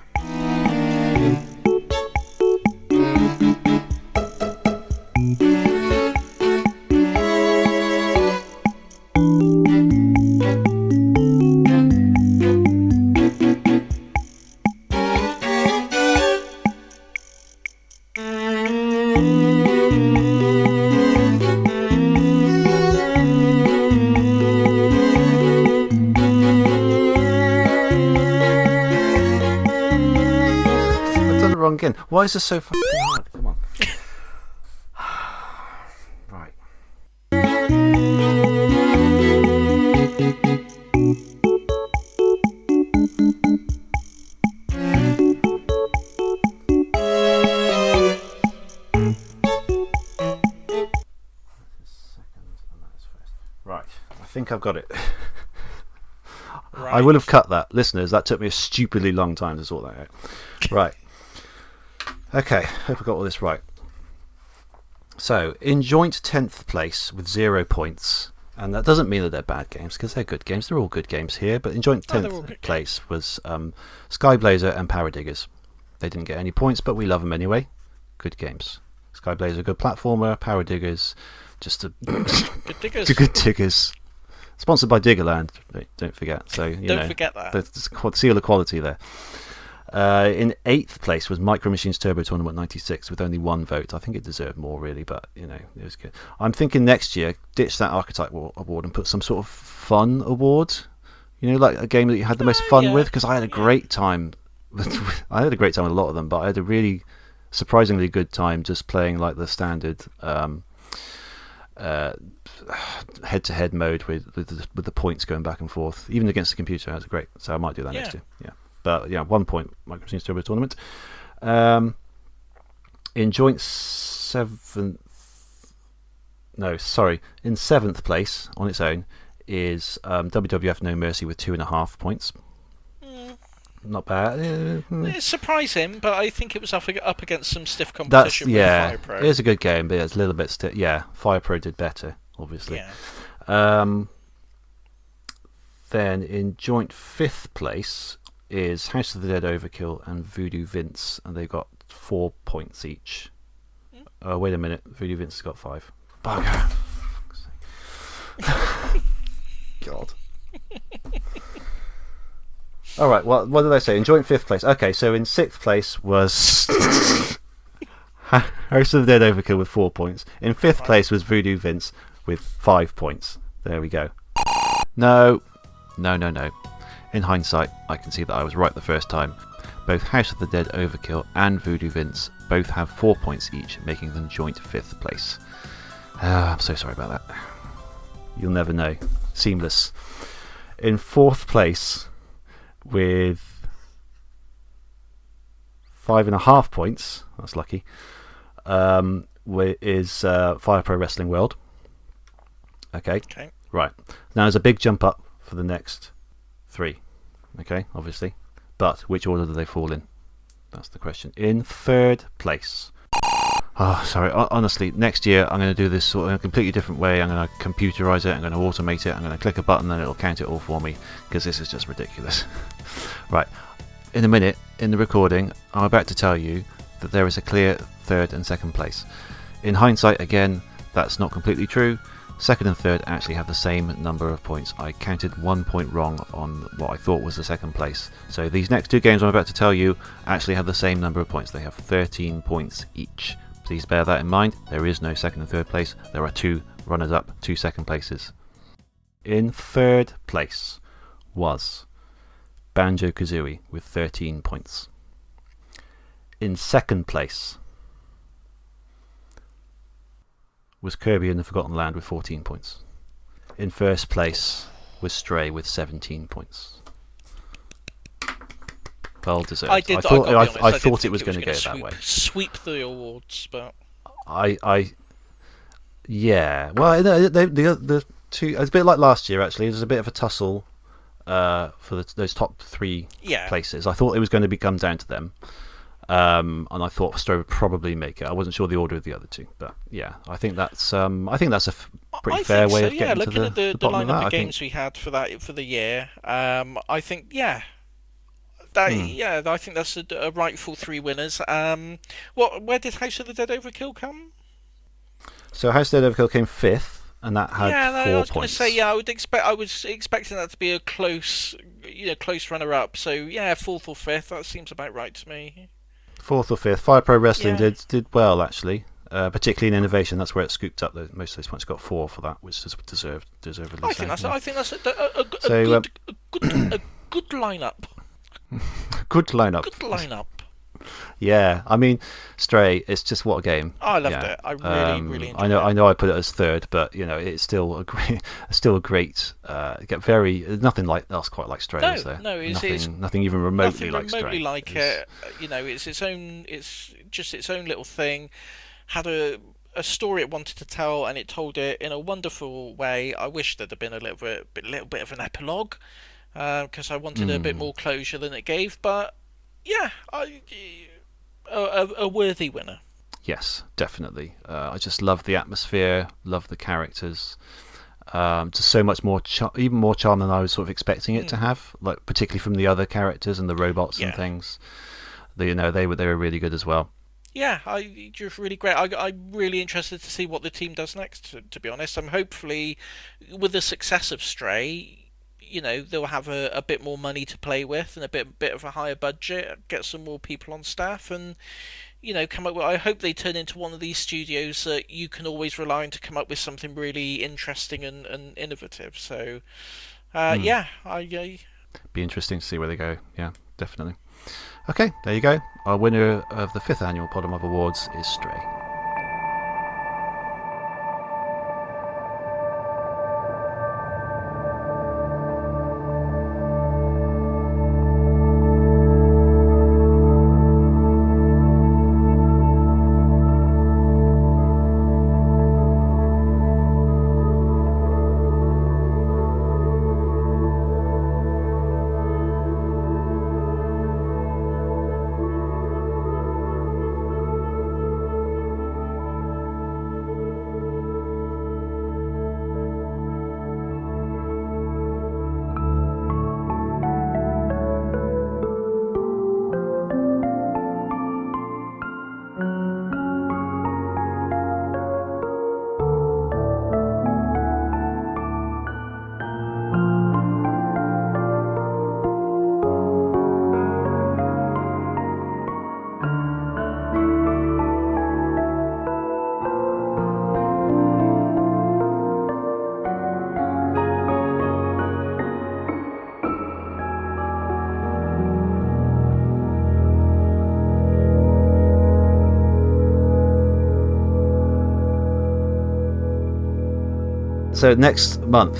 Again. Why is this so fucking hard? Come on. Right. Right. I think I've got it. Right. I will have cut that. Listeners, that took me a stupidly long time to sort that out. Right. Okay, hope I got all this right. So, in joint 10th place with 0 points, and that doesn't mean that they're bad games, because they're good games. They're all good games here, but in joint 10th place was Skyblazer and Power Diggers. They didn't get any points, but we love them anyway. Good games. Skyblazer, a good platformer. Power Diggers, just a good diggers. Good diggers. Sponsored by Diggerland, don't forget. So don't forget that. The seal of quality there. In 8th place was Micro Machines Turbo Tournament 96 with only 1 vote. I think it deserved more, really, but it was good. I'm thinking next year, ditch that Archetype Award and put some sort of fun award. Like a game that you had the most fun with, because I had a great time. I had a great time with a lot of them, but I had a really surprisingly good time just playing like the standard head-to-head mode with the points going back and forth, even against the computer. That was great. So I might do that next year. Yeah. But 1 point, Micro Machines Turbo Tournament. In joint 7th, in 7th place on its own is WWF No Mercy with 2.5 points. Not bad. It's surprising, but I think it was up against some stiff competition with Fire Pro. It is a good game, but it's a little bit stiff. Yeah, Fire Pro did better, obviously. Yeah. Then in joint 5th place is House of the Dead Overkill and Voodoo Vince, and they got 4 points each. Wait a minute, Voodoo Vince has got 5. Bugger. God. Alright, well, what did I say? In joint 5th place. Okay, so in 6th place was House of the Dead Overkill with 4 points. In 5th place was Voodoo Vince with 5 points. There we go. No. In hindsight, I can see that I was right the first time. Both House of the Dead Overkill and Voodoo Vince both have 4 points each, making them joint 5th place. I'm so sorry about that. You'll never know. Seamless. In 4th place, with 5.5 points, that's lucky, is Fire Pro Wrestling World. Okay. Right. Now there's a big jump up for the next 3. Okay, obviously. But which order do they fall in? That's the question. In 3rd place. Oh, sorry. Honestly, next year I'm going to do this sort of in a completely different way. I'm going to computerize it. I'm going to automate it. I'm going to click a button and it'll count it all for me, because this is just ridiculous. Right. In a minute, in the recording, I'm about to tell you that there is a clear 3rd and 2nd place. In hindsight, again, that's not completely true. 2nd and 3rd actually have the same number of points. I counted 1 point wrong on what I thought was the 2nd place. So these next 2 games I'm about to tell you actually have the same number of points. They have 13 points each. Please bear that in mind. There is no 2nd and 3rd place. There are 2 runners-up, 2 second places. In 3rd place was Banjo-Kazooie with 13 points. In 2nd place was Kirby and the Forgotten Land with 14 points. In 1st place was Stray with 17 points. Well deserved. I thought it was going to go that way. Sweep the awards, but yeah. Well, the 2. It's a bit like last year actually. There's a bit of a tussle for those top 3 places. I thought it was going to come down to them. And I thought Stray would probably make it. I wasn't sure the order of the other two, but yeah, I think that's a pretty fair way of getting to looking at the bottom lineup of of games we had for the year, I think I think that's a rightful 3 winners. Where did House of the Dead Overkill come? So House of the Dead Overkill came 5th, and that had 4 points. I was going to say, I was expecting that to be a close runner-up. So 4th or 5th, that seems about right to me. 4th or 5th. Fire Pro Wrestling did well, actually, particularly in innovation. That's where it scooped up. Most of those points got 4 for that, which is deservedly. I think that's a good lineup. Good lineup. Good lineup. Yeah, I mean, Stray. It's just what a game. I loved it. I really enjoyed it. I know. I put it as 3rd, but it's still a great. Nothing else quite like Stray. Is there? No, nothing even remotely like Stray. Remotely like it. It's its own. It's just its own little thing. Had a story it wanted to tell, and it told it in a wonderful way. I wish there'd have been a little bit of an epilogue, because I wanted a bit more closure than it gave. But yeah, a worthy winner. Yes, definitely. I just love the atmosphere, love the characters. Just so much more, even more charm than I was sort of expecting it to have. Like particularly from the other characters and the robots and things. They were really good as well. Yeah, just really great. I'm really interested to see what the team does next. To be honest, I'm hopefully with the success of Stray, they'll have a bit more money to play with and a bit of a higher budget, get some more people on staff, and come up with. I hope they turn into one of these studios that you can always rely on to come up with something really interesting and innovative. So, be interesting to see where they go. Yeah, definitely. Okay, there you go. Our winner of the 5th annual Podemup Awards is Stray. So next month,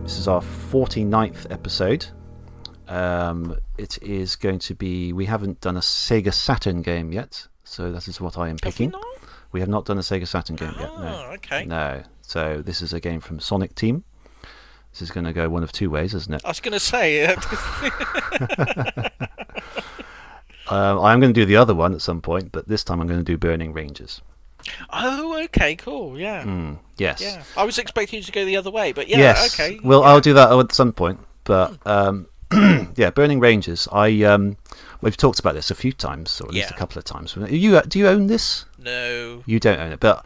this is our 49th episode. It is going to be. We haven't done a Sega Saturn game yet, so that is what I am picking. We have not done a Sega Saturn game yet. No. Okay. No. So this is a game from Sonic Team. This is going to go one of 2 ways, isn't it? I was going to say. I'm going to do the other one at some point, but this time I'm going to do Burning Rangers. Oh, okay, cool, yeah. Yes. Yeah. I was expecting you to go the other way, but yes. Okay. Well, I'll do that at some point, but Burning Rangers. We've talked about this a few times, or at least a couple of times. Do you own this? No. You don't own it, but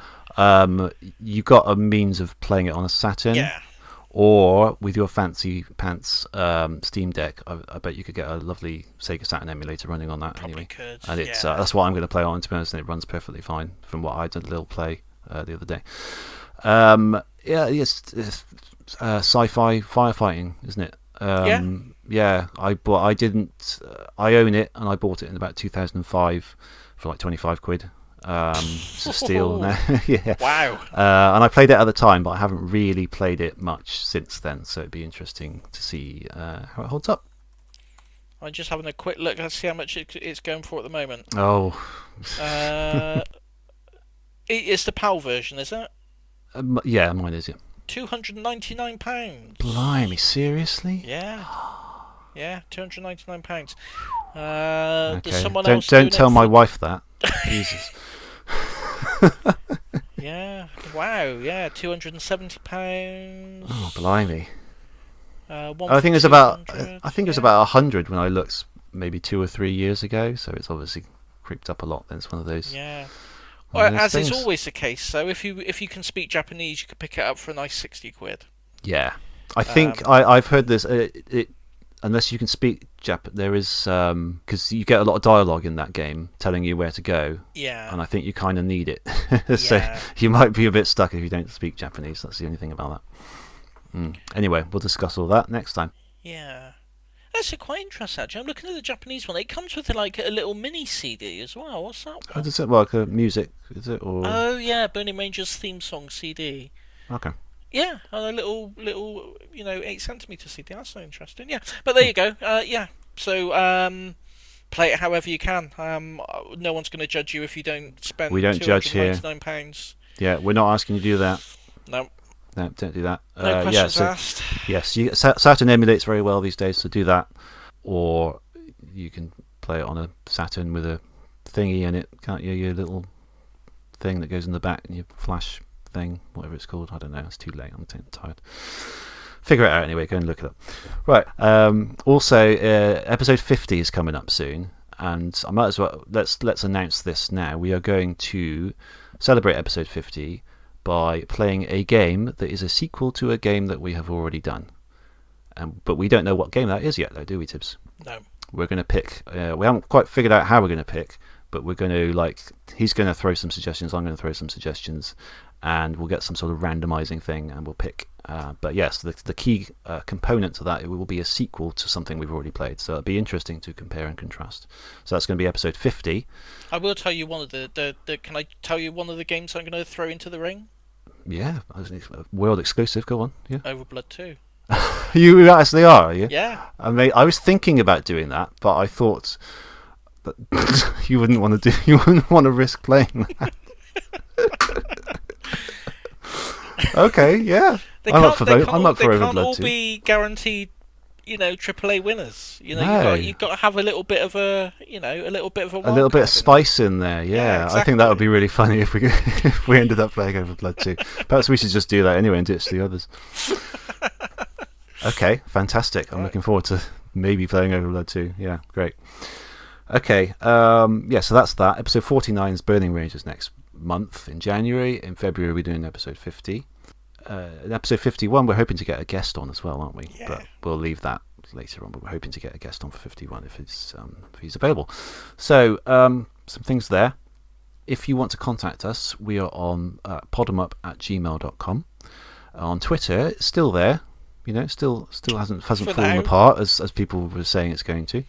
you got a means of playing it on a Saturn. Yeah. Or with your fancy pants Steam Deck, I bet you could get a lovely Sega Saturn emulator running on that. Probably anyway. Could. And it's that's what I'm going to play on, to be honest, and it runs perfectly fine from what I did a little play the other day. It's sci-fi firefighting, isn't it? Yeah. I own it, and I bought it in about 2005 for like 25 quid. It's a steal now. Yeah. Wow. And I played it at the time, but I haven't really played it much since then, so it'd be interesting to see how it holds up. I'm just having a quick look. Let's see how much it's going for at the moment. Oh. It's the PAL version, is it? Yeah, mine is, yeah. £299. Blimey, seriously? Yeah. Yeah, £299. Does Okay. someone Don't else do don't tell my anything? wife that. Jesus. Yeah. Wow. Yeah. £270. Oh, blimey. One I think for it was about 200, I think it was yeah. about 100 when I looked maybe 2 or 3 years ago. So it's obviously creeped up a lot. Then it's one of those. Yeah. One Well, of those as is things. always the case. So if you can speak Japanese, you could pick it up for a nice £60. Yeah, I think I've heard this. Unless you can speak there is because you get a lot of dialogue in that game telling you where to go, Yeah. and I think you kind of need it. So Yeah. you might be a bit stuck if you don't speak Japanese. That's the only thing about that. Anyway, we'll discuss all that next time. Yeah. That's quite interesting, actually. I'm looking at the Japanese one. It comes with like a little mini CD as well. What's that How one? does it work? Music, is it? Or Oh yeah, Burning Ranger's theme song CD. okay. Yeah, and a little 8cm CD. That's so interesting. Yeah, but there you go. Yeah. So play it however you can. No one's going to judge you if you don't spend. We don't judge here. £299. Yeah, we're not asking you to do that. No. No, don't do that. No questions asked. Yes, Saturn emulates very well these days, so do that. Or you can play it on a Saturn with a thingy in it, can't you? Your little thing that goes in the back and your flash thing, whatever it's called. I don't know. It's too late. I'm tired. Figure it out anyway. Go and look it up. Right. Also, episode 50 is coming up soon, and I might as well let's announce this now. We are going to celebrate episode 50 by playing a game that is a sequel to a game that we have already done. But we don't know what game that is yet, though, do we, Tibbs? No. We're going to pick. We haven't quite figured out how we're going to pick, but we're going to he's going to throw some suggestions. I'm going to throw some suggestions, and we'll get some sort of randomizing thing, and we'll pick. But yes, the key component to that, it will be a sequel to something we've already played. So it'll be interesting to compare and contrast. So that's going to be episode 50. I will tell you one of the. Can I tell you one of the games I'm going to throw into the ring? Yeah, world exclusive. Go on. Yeah. Overblood 2. You actually are you? Yeah. I was thinking about doing that, but I thought that you wouldn't want to you wouldn't want to risk playing that. Okay, yeah. I'm up for Overblood all 2. be guaranteed, AAA winners. No. You've got to have a little bit of a A wild little bit card of spice in there, yeah. exactly. I think that would be really funny if we ended up playing Overblood 2. Perhaps we should just do that anyway and ditch the others. Okay, fantastic. I'm looking forward to maybe playing Overblood 2. Yeah, great. Okay, so that's that. Episode 49 is Burning Rangers next month in January. In February, we're doing episode 50. In episode 51, we're hoping to get a guest on as well, aren't we? Yeah. But we'll leave that later on. But we're hoping to get a guest on for 51 if he's available. So, some things there. If you want to contact us, we are on podemup@gmail.com. On Twitter, it's still there. Still hasn't fallen now. apart as people were saying it's going to.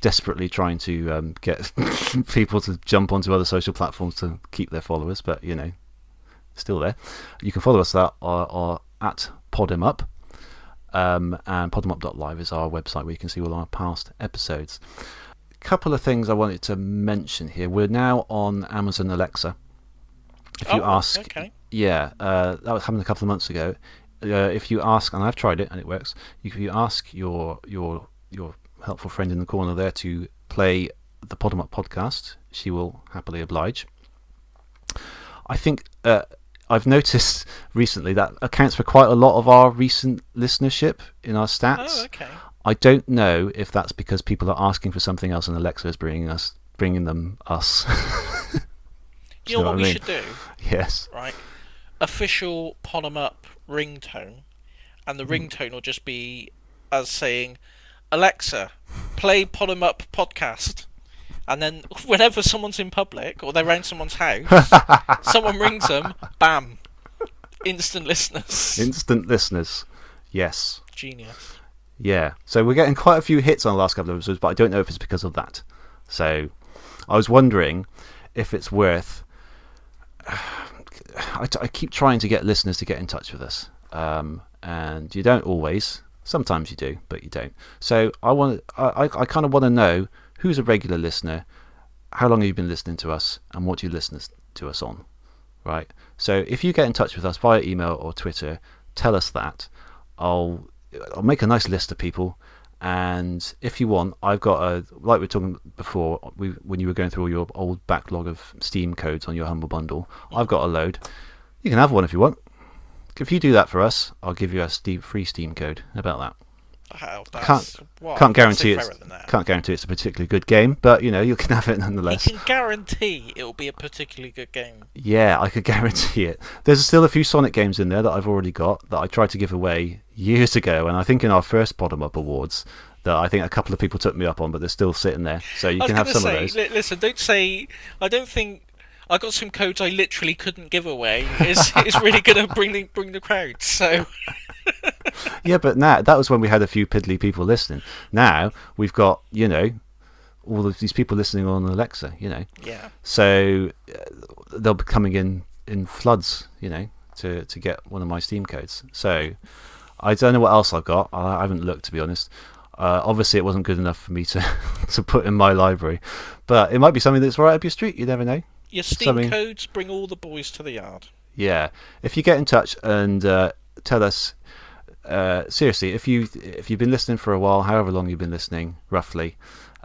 Desperately trying to get people to jump onto other social platforms to keep their followers, but still there. You can follow us at podemup, and podemup.live is our website where you can see all our past episodes. A couple of things I wanted to mention here. We're now on Amazon Alexa. If you ask, okay. that was happened a couple of months ago. If you ask, and I've tried it and it works, if you ask your helpful friend in the corner there to play the Podemup podcast, she will happily oblige. I think I've noticed recently that accounts for quite a lot of our recent listenership in our stats. Oh, okay. I don't know if that's because people are asking for something else and Alexa is bringing them us. You know what we should do? Yes. Right. Official Podemup ringtone, and the ringtone will just be us saying, Alexa, play Podemup podcast. And then whenever someone's in public or they're around someone's house, someone rings them, bam, instant listeners. Instant listeners, yes. Genius. Yeah, so we're getting quite a few hits on the last couple of episodes, but I don't know if it's because of that. So I was wondering if it's worth... I keep trying to get listeners to get in touch with us, and you don't always. Sometimes you do, but you don't. So I kind of want to know who's a regular listener, how long have you been listening to us, and what do you listen to us on, right? So if you get in touch with us via email or Twitter, tell us that. I'll make a nice list of people, And if you want, I've got like we were talking before, when you were going through all your old backlog of Steam codes on your Humble Bundle, I've got a load. You can have one if you want. If you do that for us, I'll give you a free Steam code. How about that? Can't guarantee it's a particularly good game, but you can have it nonetheless. You can guarantee it will be a particularly good game. Yeah, I could guarantee it. There's still a few Sonic games in there that I've already got that I tried to give away years ago, and I think in our first Podemup Awards that I think a couple of people took me up on, but they're still sitting there, so you can have some of those. Listen, don't say. I don't think. I got some codes I literally couldn't give away. It's really going to bring the crowd. So. Yeah, but now that was when we had a few piddly people listening. Now we've got all of these people listening on Alexa. Yeah. So they'll be coming in floods. To get one of my Steam codes. So I don't know what else I've got. I haven't looked, to be honest. Obviously, it wasn't good enough for me to to put in my library, but it might be something that's right up your street. You never know. Your Steam codes bring all the boys to the yard. Yeah, if you get in touch and tell us seriously, if you've been listening for a while, however long you've been listening, roughly,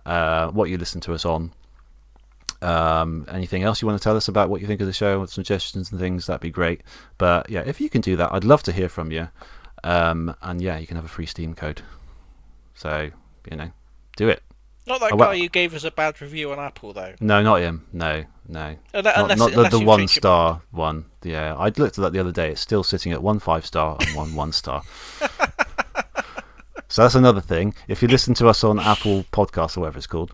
what you listen to us on, anything else you want to tell us about what you think of the show, suggestions and things, that'd be great. But yeah, if you can do that, I'd love to hear from you. And yeah, you can have a free Steam code. So do it. Not that guy who gave us a bad review on Apple, though. No, not him. No. Not the 1-star one. Yeah, I looked at that the other day. It's still sitting at 1 5-star and 1 1-star. So that's another thing. If you listen to us on Apple Podcasts or whatever it's called,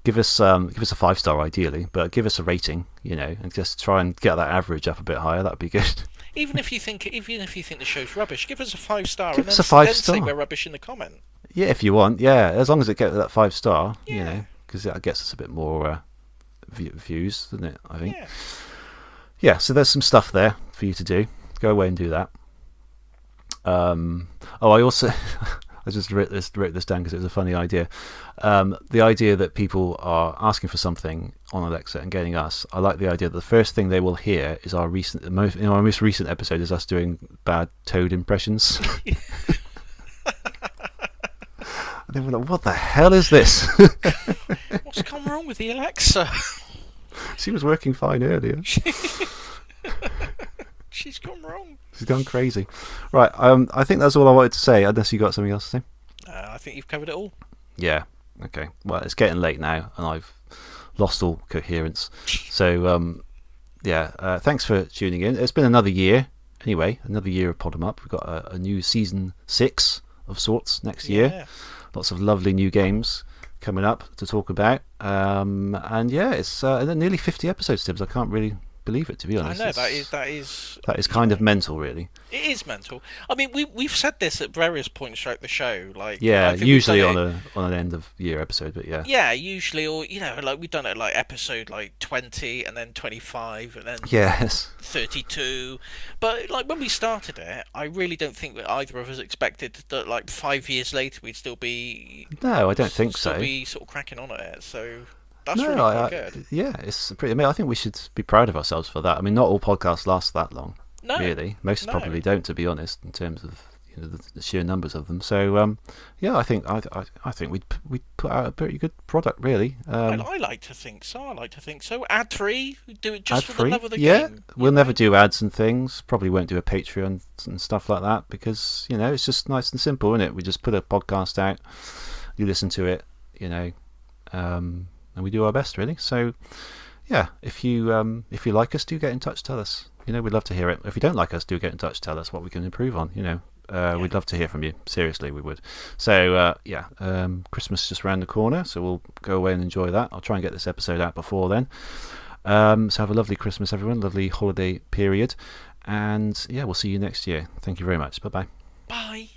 give us a 5-star ideally, but give us a rating, and just try and get that average up a bit higher. That'd be good. Even if you think the show's rubbish, give us a 5-star. Give us a 5-star. Then say we're rubbish in the comment. Yeah, if you want. Yeah, as long as it gets that 5-star, because that gets us a bit more views, doesn't it? I think. Yeah. So there's some stuff there for you to do. Go away and do that. I also I just wrote this down because it was a funny idea. The idea that people are asking for something on Alexa and getting us. I like the idea that the first thing they will hear is our most recent episode is us doing bad Toad impressions. They were like, what the hell is this? What's gone wrong with the Alexa? She was working fine earlier. She's gone wrong. She's gone crazy. Right, I think that's all I wanted to say, unless you got something else to say. I think you've covered it all. Yeah, okay. Well, it's getting late now, and I've lost all coherence. So, thanks for tuning in. It's been another year, anyway, another year of Podemup. We've got a new season 6 of sorts next year. Lots of lovely new games coming up to talk about. And yeah, it's nearly 50 episodes, Tibbs. I can't really believe it, to be honest. I know, that is kind of mental, really. It is mental. I mean, we've said this at various points throughout the show. Like, usually on an end of year episode, but yeah. Yeah, usually, or we've done it like episode 20 and then 25 and then 32. But like when we started it, I really don't think that either of us expected that like 5 years later we'd still be. No, I don't think so. Be sort of cracking on at it. So. That's really quite good. Yeah, it's pretty amazing. I think we should be proud of ourselves for that. I mean, not all podcasts last that long. No, really. Most probably don't, to be honest, in terms of the sheer numbers of them. So, I think we put out a pretty good product, really. I like to think so. Ad free, do it just for the love of the game. Yeah, we'll never do ads and things. Probably won't do a Patreon and stuff like that because it's just nice and simple, isn't it? We just put a podcast out, you listen to it, and we do our best, really. So, yeah, if you like us, do get in touch. Tell us. We'd love to hear it. If you don't like us, do get in touch. Tell us what we can improve on. We'd love to hear from you. Seriously, we would. So, Christmas is just around the corner, so we'll go away and enjoy that. I'll try and get this episode out before then. So have a lovely Christmas, everyone. Lovely holiday period, and yeah, we'll see you next year. Thank you very much. Bye-bye. Bye.